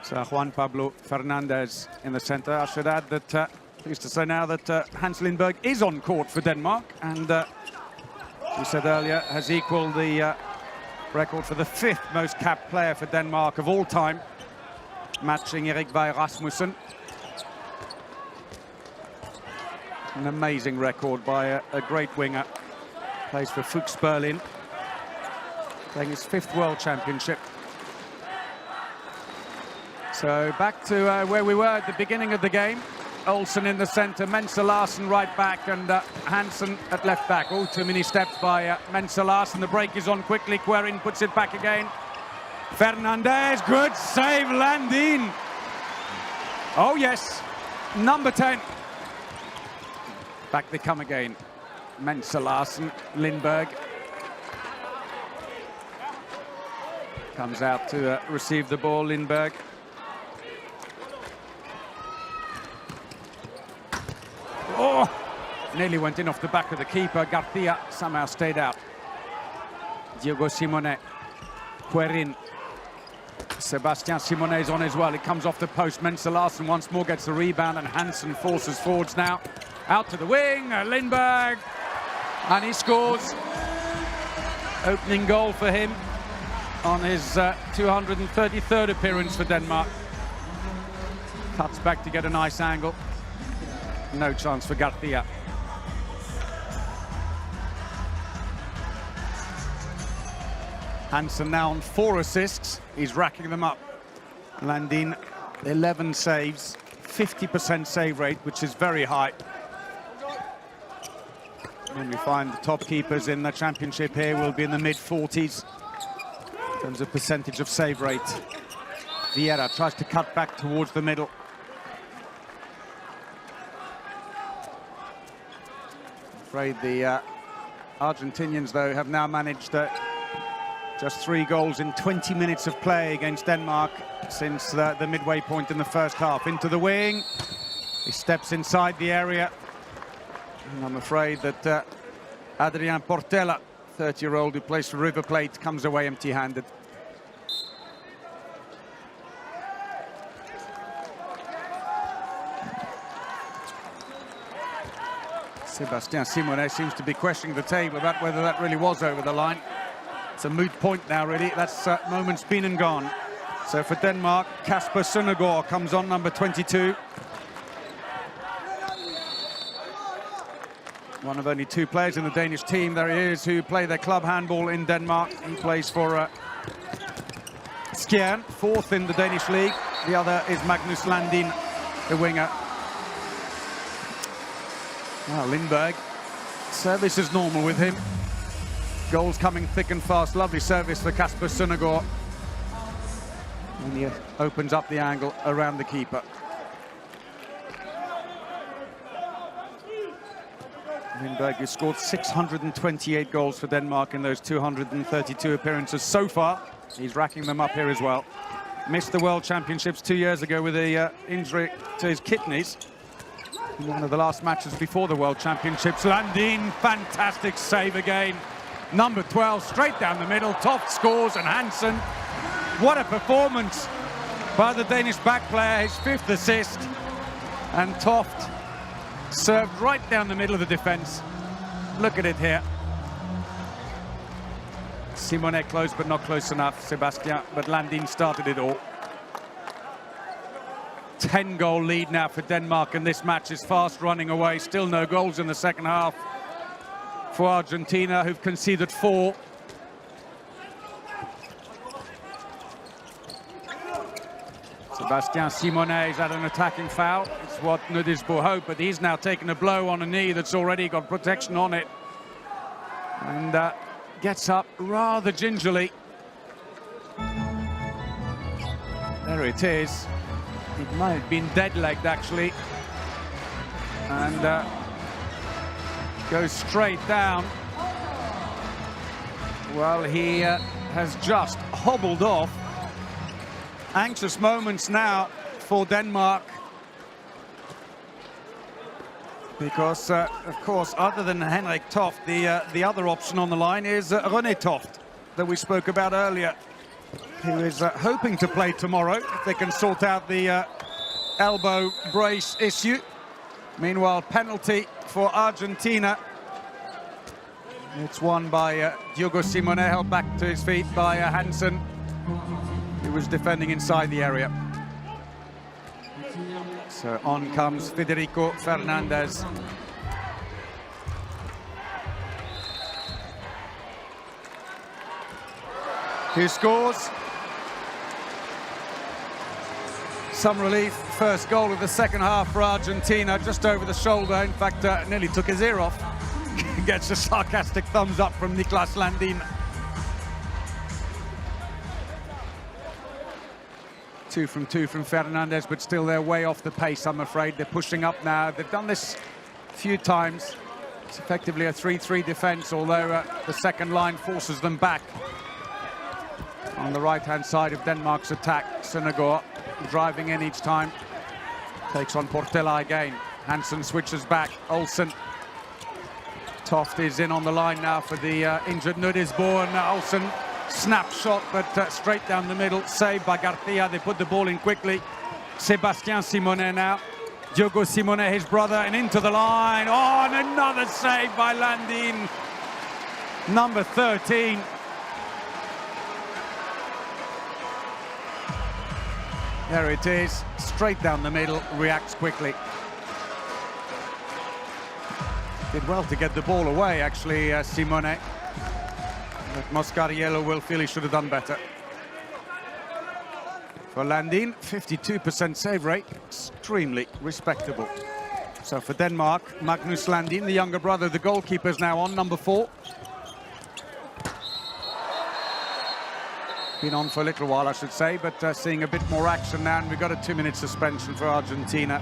So Juan Pablo Fernandez in the center. I should add that, pleased to say now that Hans Lindberg is on court for Denmark, and we said earlier, has equaled the record for the 5th most capped player for Denmark of all time, matching Erik Vej Rasmussen. An amazing record by a great winger. Plays for Fuchs Berlin, playing his 5th World Championship. So back to where we were at the beginning of the game. Olsen in the center, Mensah Larsen right back, and Hansen at left back. Oh, too many steps by Mensah Larsen. The break is on quickly. Querin puts it back again. Fernandez, good save, Landin. Oh yes, number 10. Back they come again. Mensah Larsen, Lindberg. Comes out to receive the ball, Lindberg. Oh, nearly went in off the back of the keeper. Garcia somehow stayed out. Diego Simone, Querin. Sebastian Simone is on as well. It comes off the post. Mensa Larsen once more gets the rebound, and Hansen forces forwards now. Out to the wing, Lindberg, and he scores. Opening goal for him on his 233rd appearance for Denmark. Cuts back to get a nice angle. No chance for Garcia. Hansen now on 4 assists. He's racking them up. Landin, 11 saves, 50% save rate, which is very high. And we find the top keepers in the championship here will be in the mid-40s in terms of percentage of save rate. Vieira tries to cut back towards the middle. Afraid the Argentinians, though, have now managed just 3 goals in 20 minutes of play against Denmark since the midway point in the first half. Into the wing, he steps inside the area. And I'm afraid that Adrian Portela, 30-year-old who plays for River Plate, comes away empty-handed. Sebastian Simone seems to be questioning the table about whether that really was over the line. It's a moot point now, really. That's moment's been and gone. So for Denmark, Kasper Søndergaard comes on, number 22. One of only 2 players in the Danish team, there he is, who play their club handball in Denmark. He plays for Skjern, 4th in the Danish league. The other is Magnus Landin, the winger. Well, Lindberg, service is normal with him. Goals coming thick and fast. Lovely service for Kasper Søndergaard. And he opens up the angle around the keeper. Lindberg has scored 628 goals for Denmark in those 232 appearances so far. He's racking them up here as well. Missed the World Championships 2 years ago with an injury to his kidneys. In one of the last matches before the World Championships. Landin, fantastic save again. Number 12, straight down the middle. Toft scores, and Hansen. What a performance by the Danish back player, his 5th assist. And Toft served right down the middle of the defense. Look at it here. Simone close, but not close enough. Sebastian, but Landin started it all. 10-goal lead now for Denmark, and this match is fast running away. Still no goals in the second half for Argentina, who've conceded 4. Sebastian Simone is at an attacking foul. It's what Nudisbo hoped, but he's now taken a blow on a knee that's already got protection on it. And gets up rather gingerly. There it is. It might have been dead-legged, actually. And goes straight down. Well, he has just hobbled off. Anxious moments now for Denmark. Because, of course, other than Henrik Toft, the other option on the line is René Toft, that we spoke about earlier, who is hoping to play tomorrow, if they can sort out the elbow brace issue. Meanwhile, penalty for Argentina. It's won by Diego Simone, held back to his feet by Hansen, who was defending inside the area. So on comes Federico Fernandez. Who scores? Some relief. First goal of the second half for Argentina, just over the shoulder. In fact, nearly took his ear off. Gets a sarcastic thumbs up from Niklas Landin. 2 from 2 from Fernandez, but still they're way off the pace, I'm afraid. They're pushing up now. They've done this a few times. It's effectively a 3-3 defense, although the second line forces them back. On the right-hand side of Denmark's attack, Søndergaard driving in each time. Takes on Portela again. Hansen switches back. Olsen Toft is in on the line now for the injured Nudisbo, and Olsen snapshot, but straight down the middle, saved by Garcia. They put the ball in quickly. Sébastien Simonet now. Diogo Simonet, his brother, and into the line. Oh, and another save by Landin. Number 13. There it is, straight down the middle, reacts quickly. Did well to get the ball away, actually, Simonet. But Moscariello will feel he should have done better. For Landin, 52% save rate, extremely respectable. So for Denmark, Magnus Landin, the younger brother, the goalkeeper's now on, number 4. Been on for a little while, I should say, but seeing a bit more action now, and we've got a 2-minute suspension for Argentina.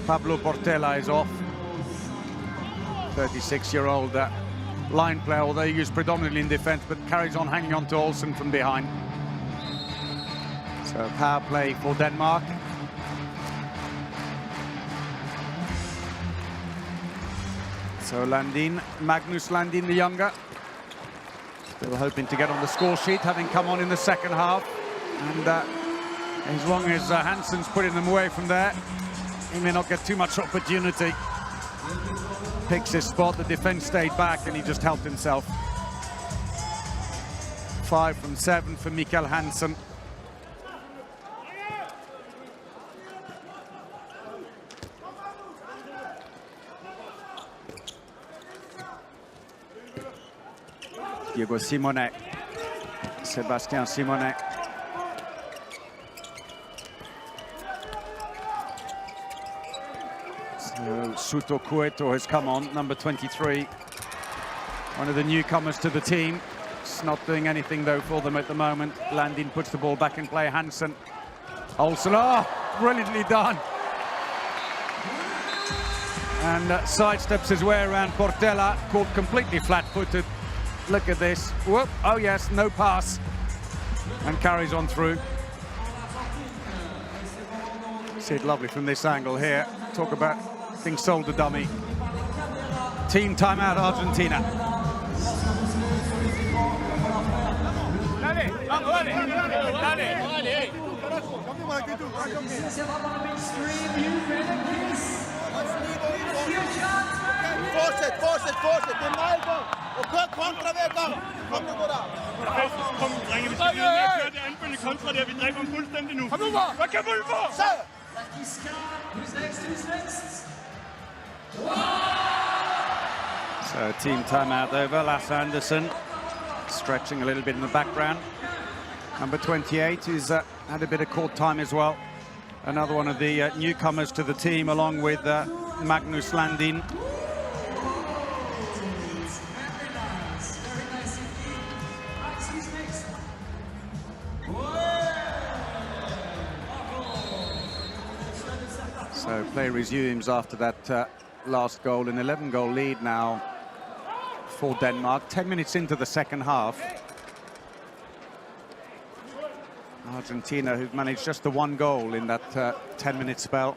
Pablo Portela is off. 36-year-old line player, although he used predominantly in defence, but carries on hanging on to Olsen from behind. So power play for Denmark. So Landin, Magnus Landin the younger, still hoping to get on the score sheet, having come on in the second half. And as long as Hansen's putting them away from there, he may not get too much opportunity. Picks his spot, the defence stayed back, and he just helped himself. 5 from 7 for Mikael Hansen. Diogo Simonet, Sébastien Simonet. So Suto Cueto has come on, number 23. One of the newcomers to the team. It's not doing anything though for them at the moment. Landin puts the ball back in play. Hansen. Olsen, oh, brilliantly done. And sidesteps his way around Portela, caught completely flat-footed. Look at this. Whoop. Oh yes, no pass. And carries on through. See it lovely from this angle here. Talk about being sold a dummy. Team timeout, Argentina. Fortsæt. Det er meget godt. Og kør kontra hver gang. Kom nu, Gora. Kom, drenge, vi skal blive med at køre det anfølgende kontra der. Vi dræber dem fuldstændig nu. Kom nu, Gora. Hvad kan vi få? Så! So team timeout over. Lasse Andersen stretching a little bit in the background. Number 28 who's had a bit of court time as well. Another one of the newcomers to the team, along with Magnus Landin. So play resumes after that last goal. An 11-goal lead now for Denmark. 10 minutes into the second half. Argentina, who've managed just the 1 goal in that 10-minute spell.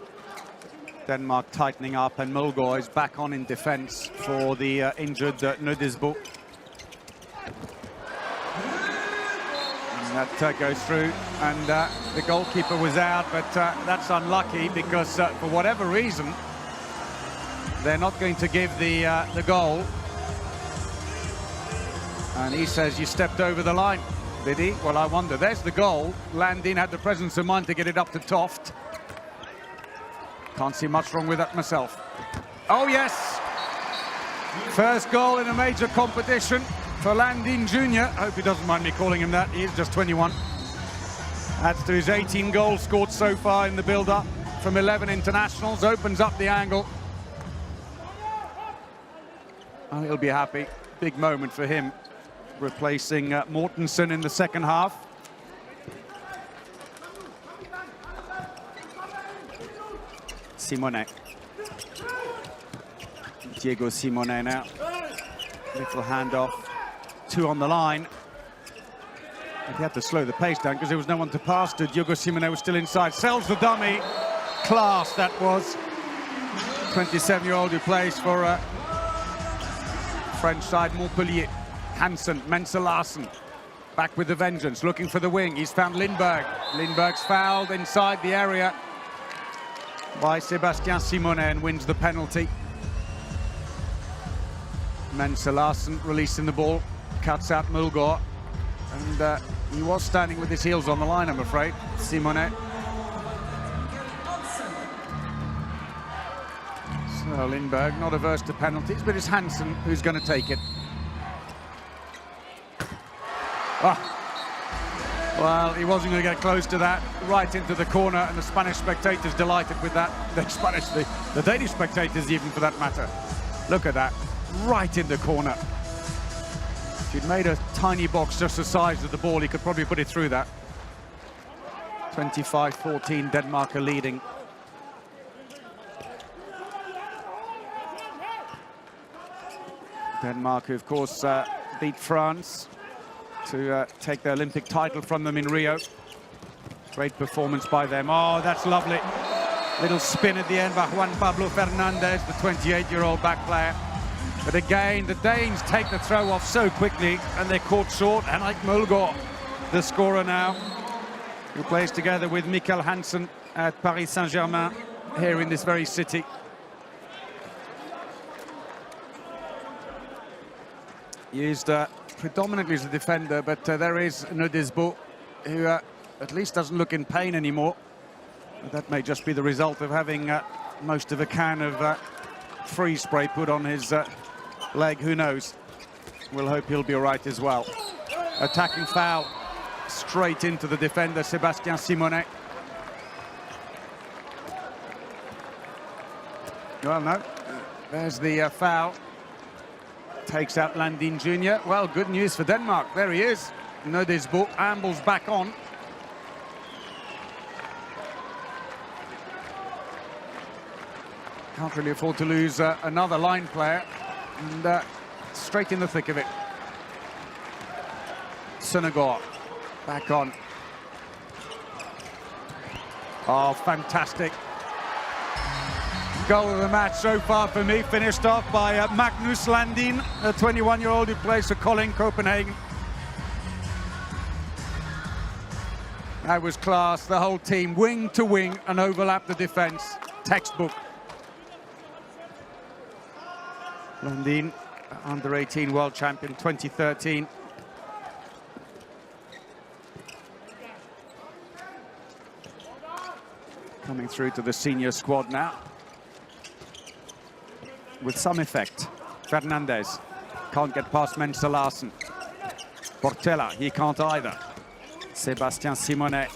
Denmark tightening up, and Mulgaard is back on in defence for the injured Nudisbo. And that goes through, and the goalkeeper was out, but that's unlucky because for whatever reason they're not going to give the goal. And he says, you stepped over the line. Did he? Well, I wonder. There's the goal. Landin had the presence of mind to get it up to Toft. Can't see much wrong with that myself. Oh, yes! First goal in a major competition for Landin Jr. I hope he doesn't mind me calling him that. He is just 21. Adds to his 18 goals scored so far in the build-up from 11 internationals. Opens up the angle. Oh, he'll be happy. Big moment for him, replacing Mortensen in the second half. Simonet. Diego Simonet now. Little handoff. 2 on the line. But he had to slow the pace down because there was no one to pass to. Diego Simonet was still inside. Sells the dummy. Class that was. 27-year-old who plays for French side, Montpellier. Hansen, Mensa Larsen. Back with the vengeance, looking for the wing. He's found Lindberg. Lindberg's fouled inside the area by Sébastien Simonet and wins the penalty. Mensa Larsen releasing the ball, cuts out Mulgaard. And he was standing with his heels on the line, I'm afraid, Simonet. So Lindberg not averse to penalties, but it's Hansen who's going to take it. Well, he wasn't going to get close to that. Right into the corner, and the Spanish spectators delighted with that. The Danish spectators even, for that matter. Look at that, right in the corner. If he'd made a tiny box just the size of the ball, he could probably put it through that. 25-14, Denmark are leading. Denmark, who of course beat France to take their Olympic title from them in Rio. Great performance by them. Oh, that's lovely. Little spin at the end by Juan Pablo Fernandez, the 28-year-old back player. But again, the Danes take the throw off so quickly, and they're caught short. Henrik Mulgaard, the scorer now, who plays together with Mikkel Hansen at Paris Saint-Germain here in this very city. Used predominantly as a defender, but there is Nudisbo, who at least doesn't look in pain anymore. But that may just be the result of having most of a can of freeze spray put on his leg, who knows. We'll hope he'll be all right as well. Attacking foul straight into the defender, Sébastien Simonet. Well, no, there's the foul. Takes out Landin Jr. Well, good news for Denmark. There he is. Nudisbo ambles back on. Can't really afford to lose another line player. And straight in the thick of it. Senegal back on. Oh, fantastic. Goal of the match so far for me, finished off by Magnus Landin, a 21-year-old who plays for Kolding Copenhagen. That was class, the whole team, wing to wing, and overlap the defense. Textbook. Landin, under-18 world champion, 2013. Coming through to the senior squad now. With some effect. Fernandez can't get past Mensa Larsen. Portela, he can't either. Sébastien Simonet.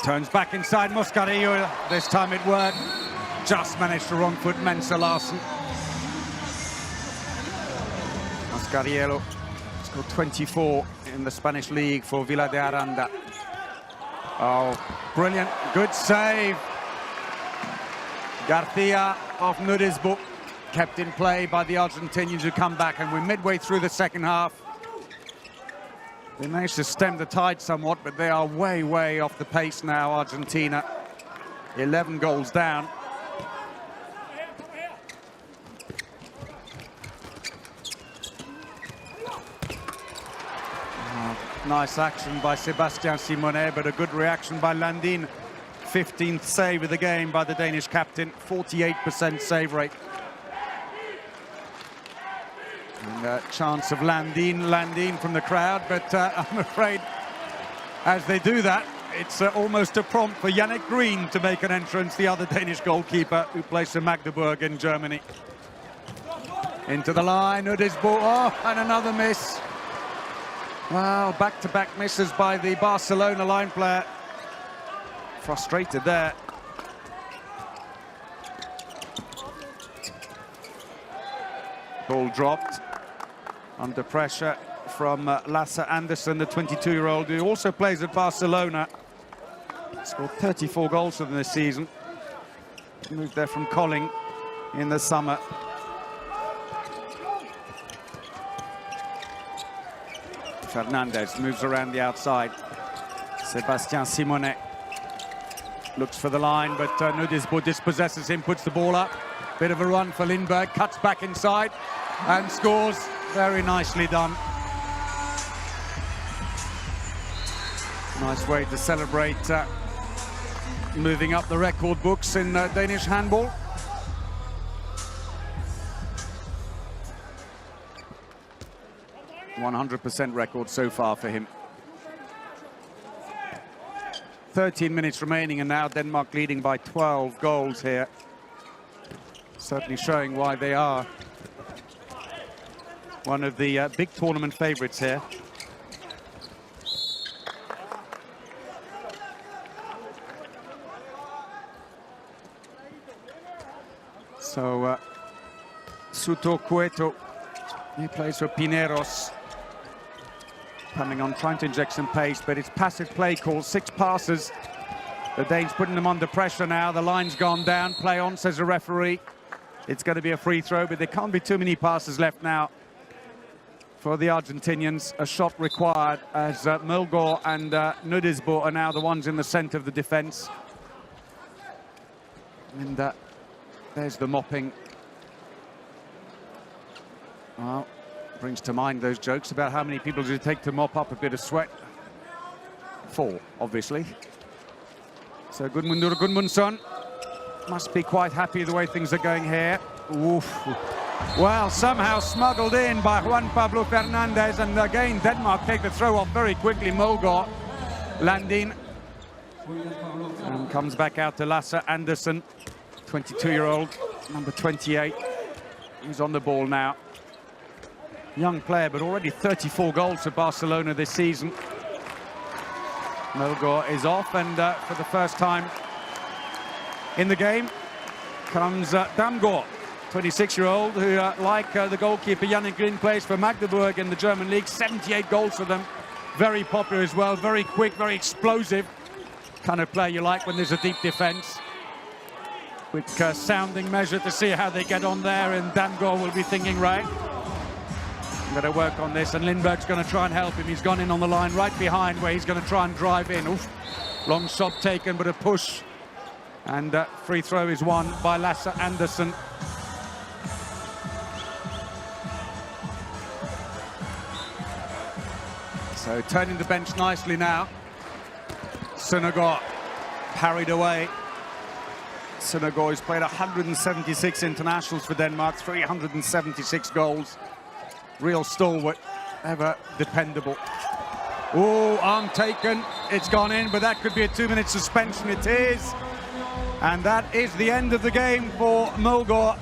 Turns back inside Moscarillo. This time it worked. Just managed to wrong foot Mensa Larsen. Moscarillo scored 24 in the Spanish league for Villa de Aranda. Oh, brilliant, good save. Garcia of Nudisbo, kept in play by the Argentinians who come back, and we're midway through the second half. They managed to stem the tide somewhat, but they are way, way off the pace now, Argentina. 11 goals down. Nice action by Sébastien Simonet, but a good reaction by Landin. 15th save of the game by the Danish captain, 48% save rate. And a chance of Landin from the crowd, but I'm afraid as they do that, it's almost a prompt for Yannick Green to make an entrance, the other Danish goalkeeper who plays for Magdeburg in Germany. Into the line, Nudisbo, oh, and another miss. Well, back-to-back misses by the Barcelona line player. Frustrated there. Ball dropped under pressure from Lasse Andersen, the 22-year-old who also plays at Barcelona. Scored 34 goals for them this season. Moved there from Kolding in the summer. Fernandez moves around the outside. Sébastien Simonet. Looks for the line, but Nudisbo dispossesses him, puts the ball up. Bit of a run for Lindberg, cuts back inside and scores. Very nicely done. Nice way to celebrate moving up the record books in Danish handball. .100% record so far for him. 13 minutes remaining, and now Denmark leading by 12 goals here. Certainly showing why they are one of the big tournament favorites here. So Suto Cueto, he plays for Pineros, coming on, trying to inject some pace, but it's passive play call, 6 passes. The Danes putting them under pressure now. The line's gone down. Play on, says the referee. It's going to be a free throw, but there can't be too many passes left now for the Argentinians. A shot required, as Mulgaard and Nudisbo are now the ones in the center of the defense. And there's the mopping. Well, brings to mind those jokes about how many people does it take to mop up a bit of sweat. 4, obviously. So Gudmundur Gudmundsson must be quite happy the way things are going here. Oof. Well, somehow smuggled in by Juan Pablo Fernandez, and again Denmark take the throw off very quickly. Mulgaard, Landin, and comes back out to Lasse Andersen, 22-year-old, number 28. He's on the ball now. Young player, but already 34 goals for Barcelona this season. Mulgaard is off, and for the first time in the game comes Damgaard, 26-year-old, who, like the goalkeeper Jannik Green, plays for Magdeburg in the German league. 78 goals for them. Very popular as well, very quick, very explosive. Kind of player you like when there's a deep defense. Quick sounding measure to see how they get on there, and Damgaard will be thinking, right, I'm going to work on this, and Lindberg's going to try and help him. He's gone in on the line right behind where he's going to try and drive in. Oof. Long shot taken, but a push. And free throw is won by Lasse Andersen. So turning the bench nicely now. Søndergaard parried away. Søndergaard has played 176 internationals for Denmark, 376 goals. Real stalwart, ever dependable. Oh, arm taken. It's gone in, but that could be a 2-minute suspension. It is. And that is the end of the game for Mulgaard.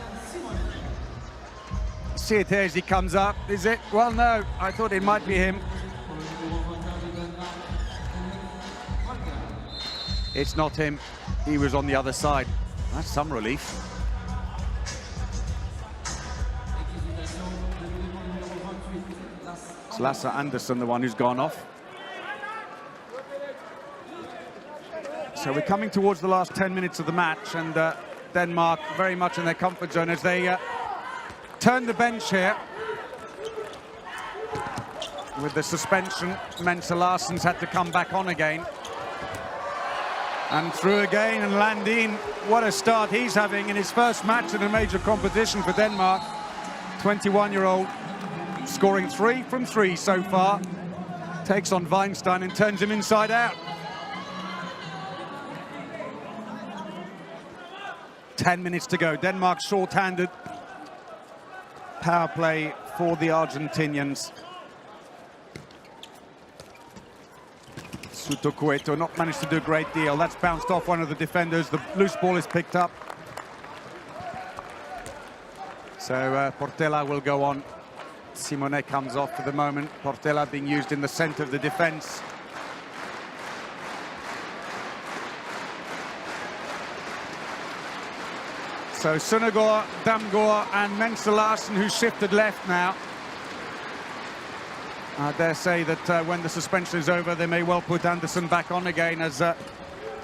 See it here as he comes up. Is it? Well, no. I thought it might be him. It's not him. He was on the other side. That's some relief. It's Lasse Andersen, the one who's gone off. So we're coming towards the last 10 minutes of the match, and Denmark very much in their comfort zone as they turn the bench here. With the suspension, Mensa Larsen's had to come back on again. And through again, and Landin, what a start he's having in his first match in a major competition for Denmark. 21-year-old, scoring 3 from 3 so far. Takes on Weinstein and turns him inside out. 10 minutes to go. Denmark short-handed. Power play for the Argentinians. Suto Cueto not managed to do a great deal. That's bounced off one of the defenders. The loose ball is picked up. So Portela will go on. Simone comes off for the moment. Portela being used in the center of the defense. So Søndergaard, Damgaard and Mensa Larsen, who shifted left now. I dare say that when the suspension is over, they may well put Andersen back on again, as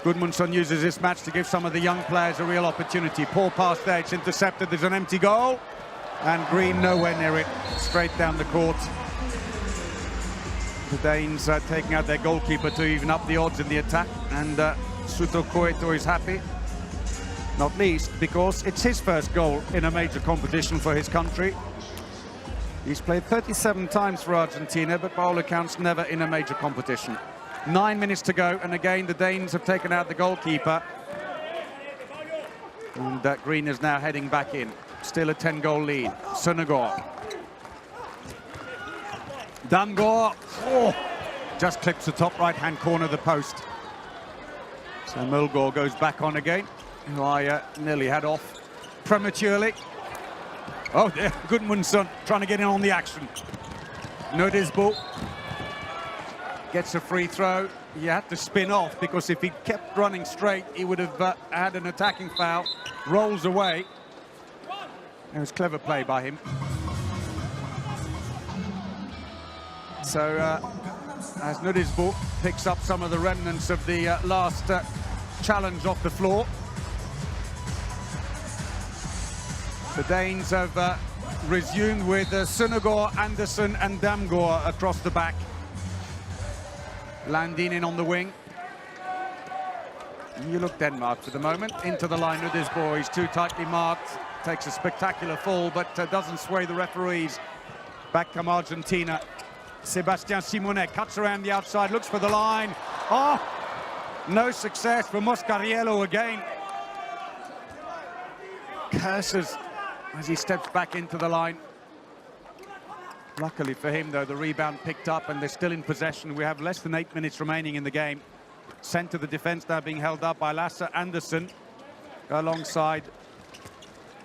Gudmundsson uses this match to give some of the young players a real opportunity. Poor pass there, it's intercepted, there's an empty goal. And Green nowhere near it, straight down the court. The Danes taking out their goalkeeper to even up the odds in the attack. And Suto Koito is happy, not least because it's his first goal in a major competition for his country. He's played 37 times for Argentina, but by all accounts never in a major competition. 9 minutes to go, and again the Danes have taken out the goalkeeper. And Green is now heading back in. Still a 10-goal lead. Søndergaard. Damgaard. Oh, just clips the top right-hand corner of the post. So Mulgaard goes back on again, who I nearly had off prematurely. Oh, there, Gudmundsson trying to get in on the action. Nudisbo gets a free throw. He had to spin off because if he kept running straight, he would have had an attacking foul. Rolls away. It was clever play by him. So as Nudisbo picks up some of the remnants of the last challenge off the floor. The Danes have resumed with Søndergaard, Andersen and Damgaard across the back. Landinen on the wing. You look Denmark for the moment. Into the line with this boy. He's too tightly marked. Takes a spectacular fall, but doesn't sway the referees. Back come Argentina. Sebastian Simonet cuts around the outside, looks for the line. Oh, no success for Moscariello again. Curses as he steps back into the line. Luckily for him, though, the rebound picked up and they're still in possession. We have less than 8 minutes remaining in the game. Centre of the defence now being held up by Lasse Andersen alongside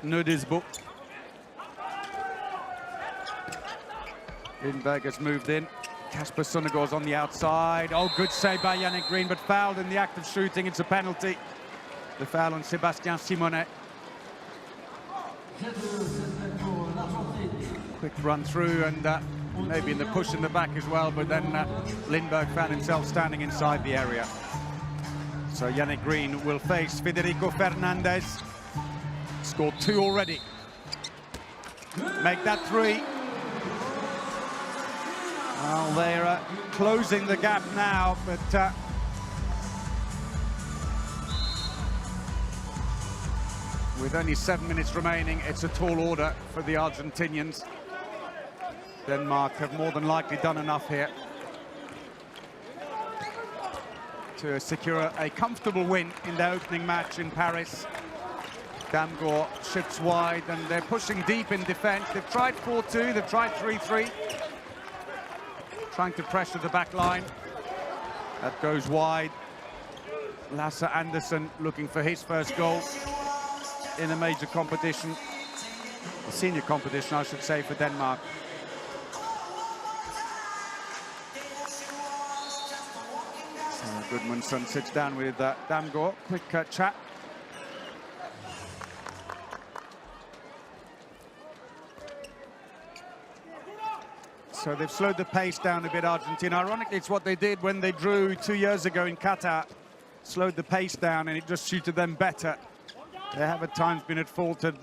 Nudisbo. Lindberg has moved in. Kasper Søndergaard's on the outside. Oh, good save by Yannick Green, but fouled in the act of shooting. It's a penalty. The foul on Sebastian Simonet. Quick run through and maybe in the push in the back as well, but then Lindberg found himself standing inside the area. So Yannick Green will face Federico Fernandez. Scored 2 already. Make that 3. Well, they're closing the gap now, but with only 7 minutes remaining, it's a tall order for the Argentinians. Denmark have more than likely done enough here to secure a comfortable win in their opening match in Paris. Damgaard shifts wide and they're pushing deep in defense. They've tried 4-2, they've tried 3-3. Trying to pressure the back line. That goes wide. Lasse Andersen looking for his first goal in a major competition. A senior competition, I should say, for Denmark. So Gudmundsson sits down with Damgaard. Quick chat. So they've slowed the pace down a bit, Argentina. Ironically, it's what they did when they drew 2 years ago in Qatar. Slowed the pace down and it just suited them better. They have at times been at fault of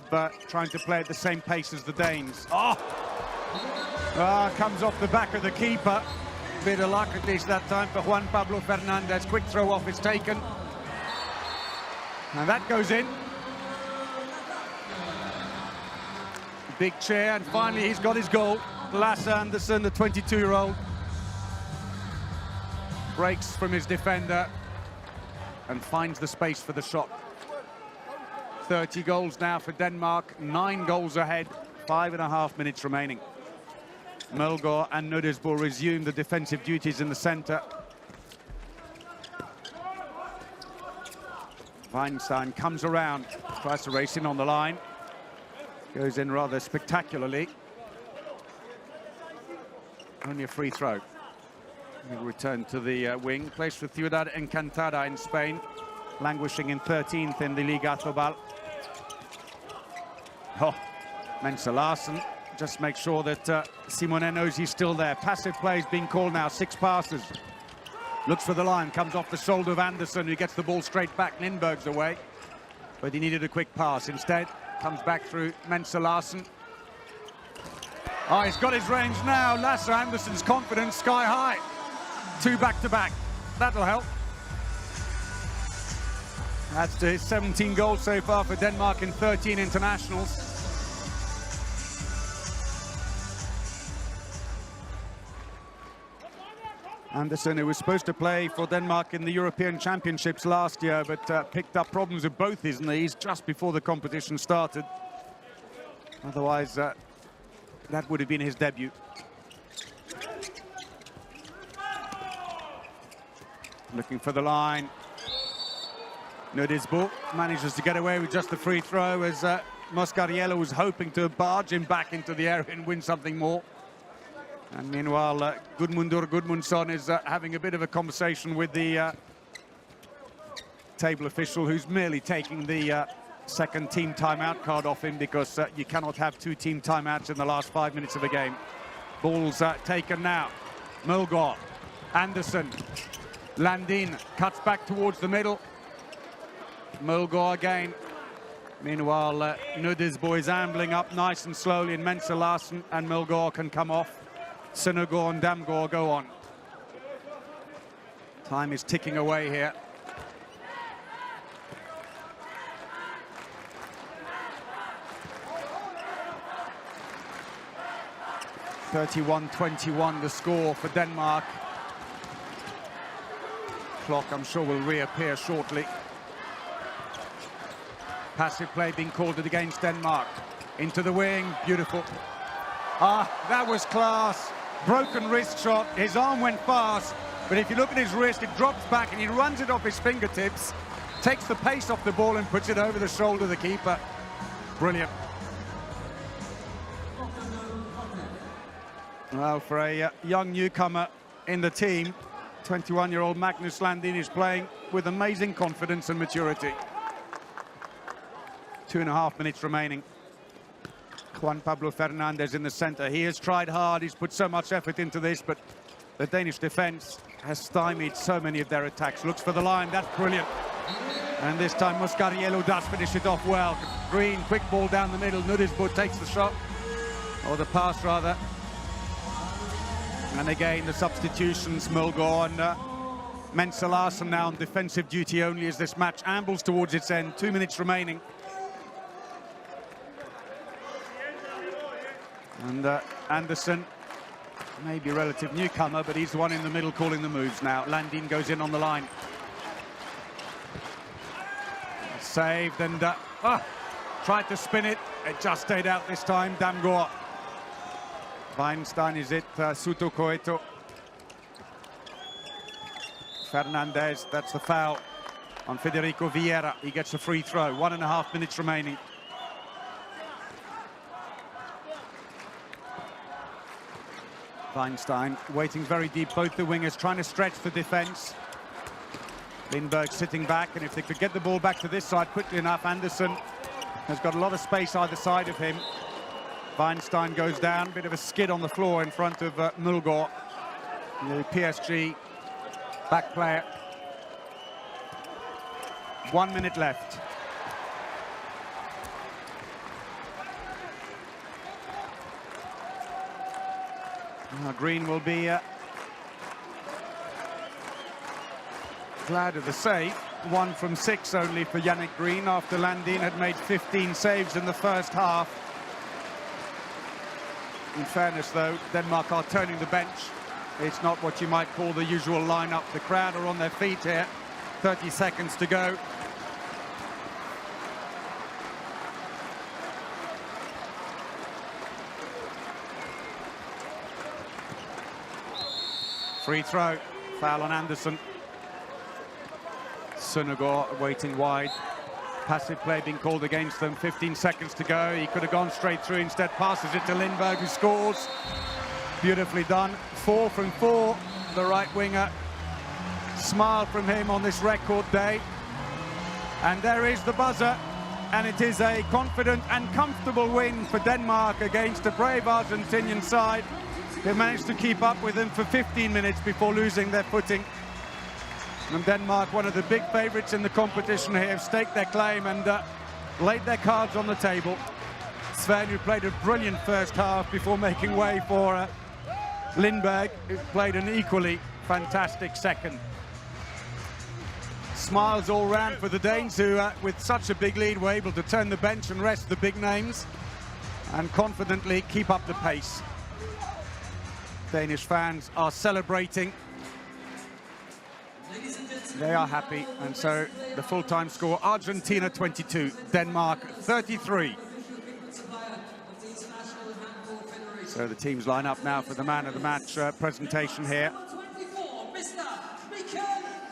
trying to play at the same pace as the Danes. Oh! Comes off the back of the keeper. Bit of luck at least that time for Juan Pablo Fernandez. Quick throw off is taken. And that goes in. Big chair, and finally he's got his goal. Lasse Andersen, the 22-year-old, breaks from his defender and finds the space for the shot. 30 goals now for Denmark, 9 goals ahead, 5.5 minutes remaining. Mulgaard and Nudisbo resume the defensive duties in the centre. Weinstein comes around, tries to race in on the line. Goes in rather spectacularly. Only a free throw. He'll return to the wing. Plays for Ciudad Encantada in Spain, languishing in 13th in the Liga Tobal. Oh, Mensa Larsen just make sure that Simonet knows he's still there. Passive play is being called now, 6 passes. Looks for the line, comes off the shoulder of Andersen, who gets the ball straight back. Lindberg's away, but he needed a quick pass. Instead, comes back through Mensa Larsen. Oh, he's got his range now. Lasse Andersen's confidence sky high. 2 back-to-back. That'll help. That's to his 17 goals so far for Denmark in 13 internationals. Andersen, who was supposed to play for Denmark in the European Championships last year, but picked up problems with both his knees just before the competition started. Otherwise, that would have been his debut. Looking for the line. Nudisbo manages to get away with just the free throw as Moscariello was hoping to barge him back into the area and win something more. And meanwhile, Gudmundur Gudmundsson is having a bit of a conversation with the table official, who's merely taking the second team timeout card off him, because you cannot have 2 team timeouts in the last 5 minutes of a game. Ball's taken now. Mulgaard, Andersen, Landin cuts back towards the middle. Mulgaard again. Meanwhile, Nudisbo is ambling up nice and slowly, and Mensa Larsen and Mulgaard can come off. Søndergaard and Damgaard go on. Time is ticking away here. (31-21) the score for Denmark. Clock, I'm sure, will reappear shortly. Passive play being called against Denmark. Into the wing, beautiful. Ah, that was class. Broken wrist shot, his arm went fast, but if you look at his wrist, it drops back and he runs it off his fingertips, takes the pace off the ball and puts it over the shoulder of the keeper. Brilliant. Well, for a young newcomer in the team, 21-year-old Magnus Landin is playing with amazing confidence and maturity. 2.5 minutes remaining. Juan Pablo Fernandez in the center. He has tried hard, he's put so much effort into this, but the Danish defense has stymied so many of their attacks. Looks for the line, that's brilliant. And this time Moscariello does finish it off well. Green, quick ball down the middle. Nudisbo takes the shot, or the pass rather. And again, the substitutions, Mulgaard and Mensa Larsen now on defensive duty only as this match ambles towards its end. 2 minutes remaining. And Andersen, maybe a relative newcomer, but he's the one in the middle calling the moves now. Landin goes in on the line. Saved and tried to spin it. It just stayed out this time. Damgaard. Weinstein is it. Suto Coeto. Fernandez, that's the foul on Federico Vieira. He gets a free throw. 1.5 minutes remaining. Weinstein waiting very deep, both the wingers trying to stretch the defense. Lindberg sitting back, and if they could get the ball back to this side quickly enough, Andersen has got a lot of space either side of him. Weinstein goes down, bit of a skid on the floor in front of Mulgaard, the PSG back player. 1 minute left. Green will be glad of the save. 1 from 6 only for Yannick Green after Landin had made 15 saves in the first half. In fairness, though, Denmark are turning the bench. It's not what you might call the usual lineup. The crowd are on their feet here. 30 seconds to go. Free throw, foul on Andersen. Søndergaard waiting wide. Passive play being called against them. 15 seconds to go. He could have gone straight through. Instead passes it to Lindberg, who scores. Beautifully done. 4 from 4. The right winger. Smile from him on this record day. And there is the buzzer. And it is a confident and comfortable win for Denmark against a brave Argentinian side. They managed to keep up with them for 15 minutes before losing their footing. And Denmark, one of the big favourites in the competition here, have staked their claim and laid their cards on the table. Sven, who played a brilliant first half before making way for Lindberg, who played an equally fantastic second. Smiles all round for the Danes, who, with such a big lead, were able to turn the bench and rest the big names and confidently keep up the pace. Danish fans are celebrating. They are happy, and so the full-time score, Argentina 22, Denmark 33. So the teams line up now for the man of the match presentation here.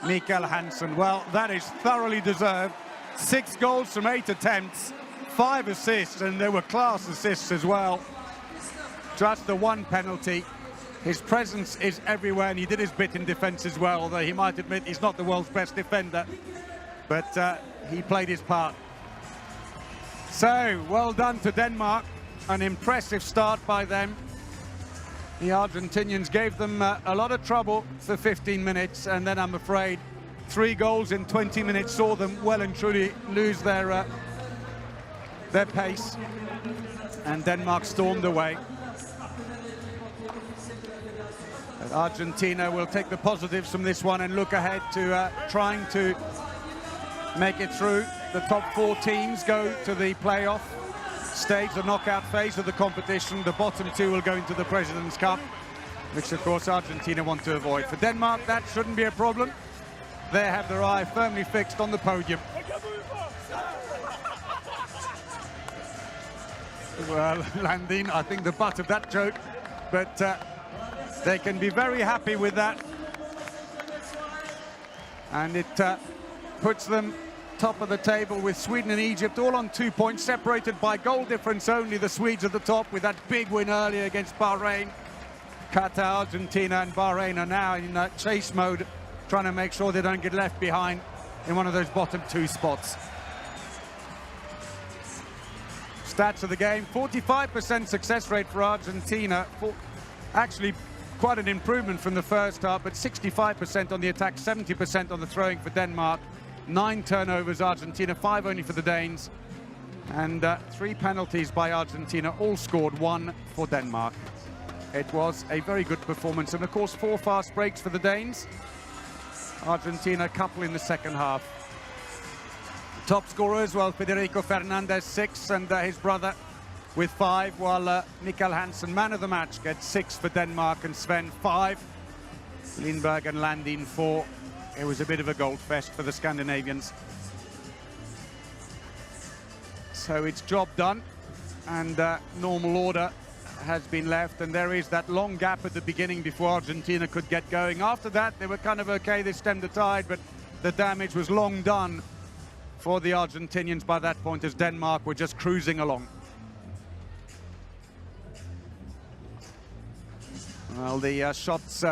Mikkel Hansen, well, that is thoroughly deserved. 6 goals from 8 attempts, 5 assists, and there were class assists as well. Just the 1 penalty. His presence is everywhere, and he did his bit in defence as well, although he might admit he's not the world's best defender. But he played his part. So, well done to Denmark. An impressive start by them. The Argentinians gave them a lot of trouble for 15 minutes, and then I'm afraid 3 goals in 20 minutes saw them well and truly lose their pace. And Denmark stormed away. Argentina will take the positives from this one and look ahead to trying to make it through. The top 4 teams go to the playoff stage, the knockout phase of the competition. The bottom 2 will go into the President's Cup, which of course Argentina want to avoid. For Denmark, that shouldn't be a problem. They have their eye firmly fixed on the podium. Well, Landin, I think the butt of that joke, but they can be very happy with that. And it puts them top of the table with Sweden and Egypt all on 2 points, separated by goal difference only. The Swedes at the top with that big win earlier against Bahrain. Qatar, Argentina and Bahrain are now in chase mode, trying to make sure they don't get left behind in one of those bottom 2 spots. Stats of the game: 45% success rate for Argentina. Actually, quite an improvement from the first half, but 65% on the attack, 70% on the throwing for Denmark. 9 turnovers Argentina, 5 only for the Danes. And 3 penalties by Argentina, all scored, 1 for Denmark. It was a very good performance, and of course 4 fast breaks for the Danes. Argentina a couple in the second half. Top scorers, well, Federico Fernandez 6, and his brother with 5, while Mikkel Hansen, man of the match, gets 6 for Denmark, and Sven 5. Lindberg and Landin 4. It was a bit of a gold fest for the Scandinavians. So it's job done, and normal order has been left, and there is that long gap at the beginning before Argentina could get going. After that, they were kind of okay, they stemmed the tide, but the damage was long done for the Argentinians by that point, as Denmark were just cruising along. Well, the shots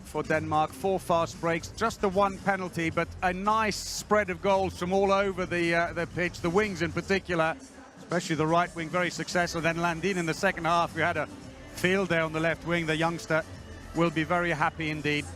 for Denmark, 4 fast breaks, just the 1 penalty, but a nice spread of goals from all over the pitch, the wings in particular, especially the right wing, very successful. Then Landin in the second half, we had a field day on the left wing. The youngster will be very happy indeed.